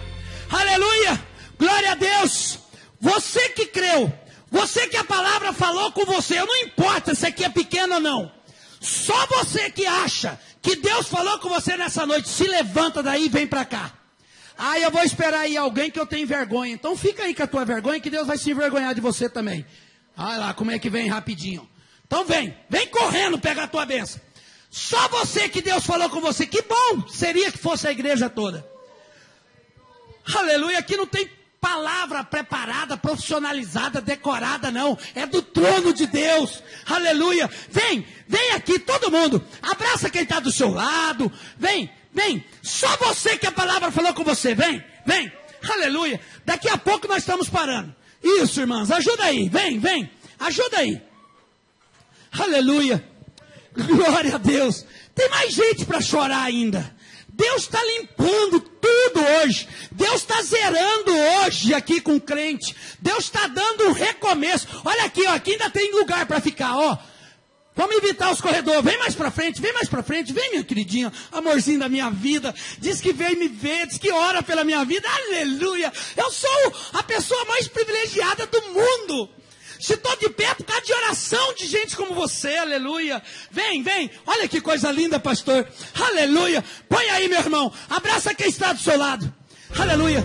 Aleluia. Glória a Deus. Você que creu. Você que a palavra falou com você. Não importa se aqui é pequeno ou não. Só você que acha que Deus falou com você nessa noite. Se levanta daí e vem para cá. Ah, eu vou esperar aí alguém que eu tenho vergonha. Então fica aí com a tua vergonha que Deus vai se envergonhar de você também. Olha lá como é que vem rapidinho. Então vem correndo pegar a tua bênção. Só você que Deus falou com você. Que bom seria que fosse a igreja toda. Aleluia, aqui não tem palavra preparada, profissionalizada, decorada não. É do trono de Deus. Aleluia. Vem aqui todo mundo. Abraça quem está do seu lado. Vem. Só você que a palavra falou com você. Vem. Aleluia. Daqui a pouco nós estamos parando. Isso, irmãs, ajuda aí. Vem. Ajuda aí. Aleluia. Glória a Deus. Tem mais gente para chorar ainda. Deus está limpando tudo hoje. Deus está zerando hoje aqui com o crente. Deus está dando um recomeço. Olha aqui, ó, aqui ainda tem lugar para ficar, ó. Vamos evitar os corredores. Vem mais para frente, vem mais para frente. Vem, minha queridinha, amorzinho da minha vida. Diz que vem me ver, diz que ora pela minha vida. Aleluia. Eu sou a pessoa mais privilegiada do mundo. Se estou de pé por causa de oração de gente como você, aleluia. Vem, vem, olha que coisa linda, pastor. Aleluia. Põe aí, meu irmão. Abraça quem está do seu lado. Aleluia.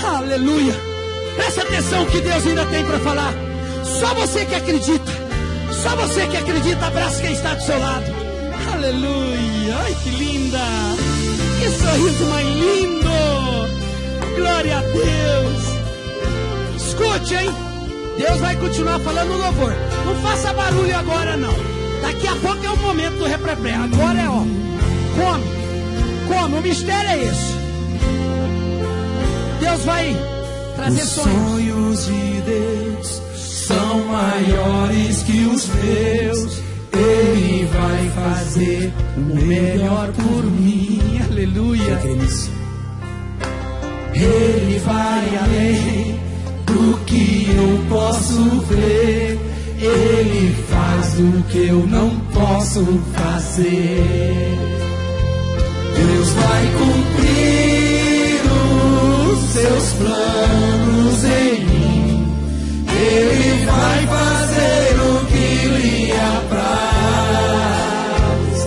Aleluia. Presta atenção que Deus ainda tem para falar. Só você que acredita. Só você que acredita, abraça quem está do seu lado. Aleluia. Ai, que linda. Que sorriso mais lindo. Glória a Deus. Escute, hein. Deus vai continuar falando louvor. Não faça barulho agora, não. Daqui a pouco é o momento do reprepé. Agora é, ó. Come. O mistério é esse. Deus vai trazer sonhos. Os sonhos de Deus são maiores que os meus. Ele vai fazer o melhor por mim. Aleluia. Ele vai além do que eu posso ver. Ele faz o que eu não posso fazer. Deus vai cumprir os seus planos em mim. Ele vai fazer o que lhe apraz.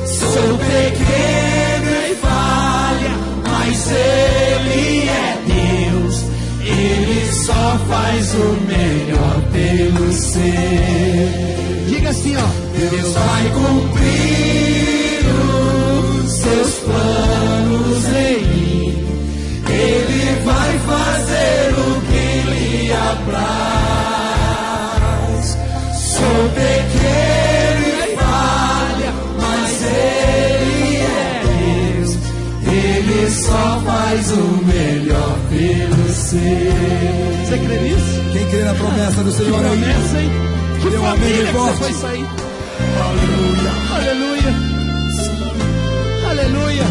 Sou pequeno e falha, mas Ele é Deus. Ele só faz o melhor pelo ser. Diga assim, ó. Deus vai cumprir os seus planos em mim. Ele vai fazer o que lhe apraz. Sou pequeno e falha, mas Ele é Deus. Ele só faz o melhor pelo ser. Você crê nisso? Quem crê na promessa do Senhor? Que promessa, hein? Que Deu família que forte. você foi sair. Aleluia. Aleluia. Aleluia.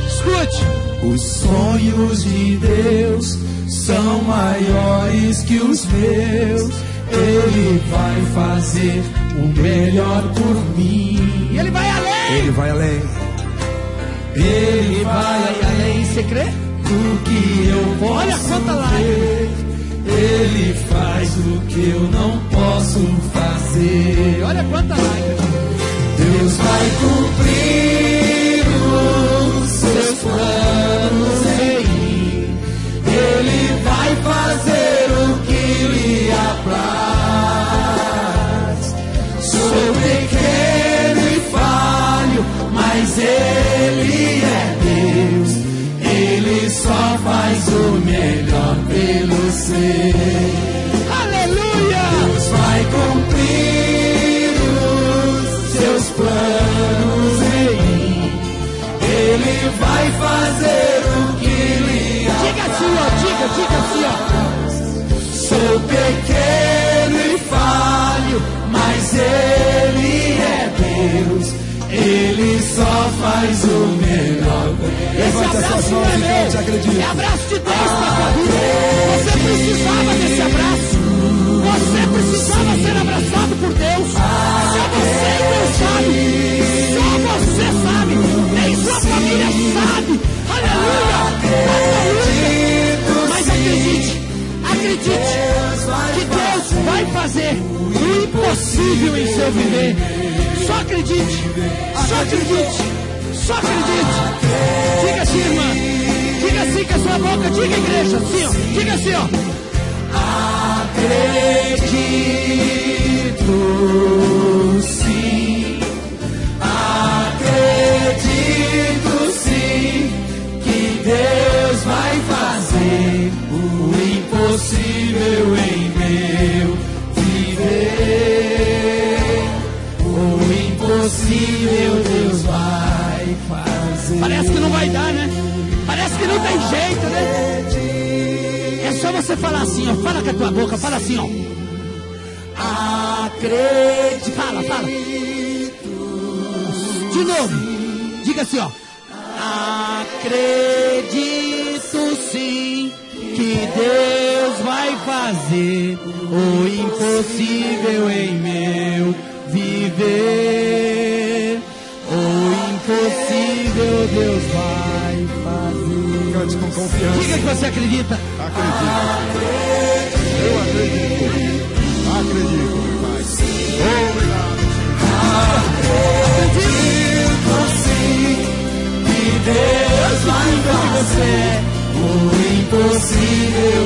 Escute. Os sonhos de Deus são maiores que os meus. Ele vai fazer o melhor por mim. E Ele vai além. Ele vai além. Ele vai além. Você crê? Do que eu posso Olha quanta lágrima. ver. Ele faz o que eu não posso fazer. Olha quanta lágrima. Deus vai cumprir os seus planos em mim. Ele vai fazer o que lhe apraz. Sou pequeno e falho, mas Ele é Deus. Ele só faz o melhor pelo ser. Aleluia. Deus vai cumprir os seus planos em mim. Ele vai fazer o que lhe apraz. Diga assim, ó. Diga assim, ó. Sou pequeno e falho, mas Ele é Deus. Ele só faz o melhor. Esse abraço não é meu. É abraço de Deus para sua vida. Você precisava desse abraço. Você precisava ser abraçado por Deus. Só você não sabe. Só você sabe. Nem sua família sabe. Aleluia. Aleluia. Mas acredite. Que Deus vai fazer o impossível em seu viver. Só acredite. Só acredite. Diga assim, irmã. Diga assim com a sua boca. Diga, igreja. Assim, ó. Diga assim, ó. Acredito sim. Acredito sim que Deus vai fazer o impossível em meu viver. O impossível Deus vai fazer. Parece que não vai dar, né? Parece que não tem jeito, né? É só você falar assim, ó. Fala com a tua boca, fala assim, ó. acredito. Fala. De novo. Diga assim, ó. Acredito sim que Deus vai fazer o impossível em meu viver. O impossível Deus vai fazer. Cante com confiança. Diga que você acredita. Acredito. Eu acredito. Acredito, meu Pai. Obrigado. Acredito sim que Deus vai fazer o impossível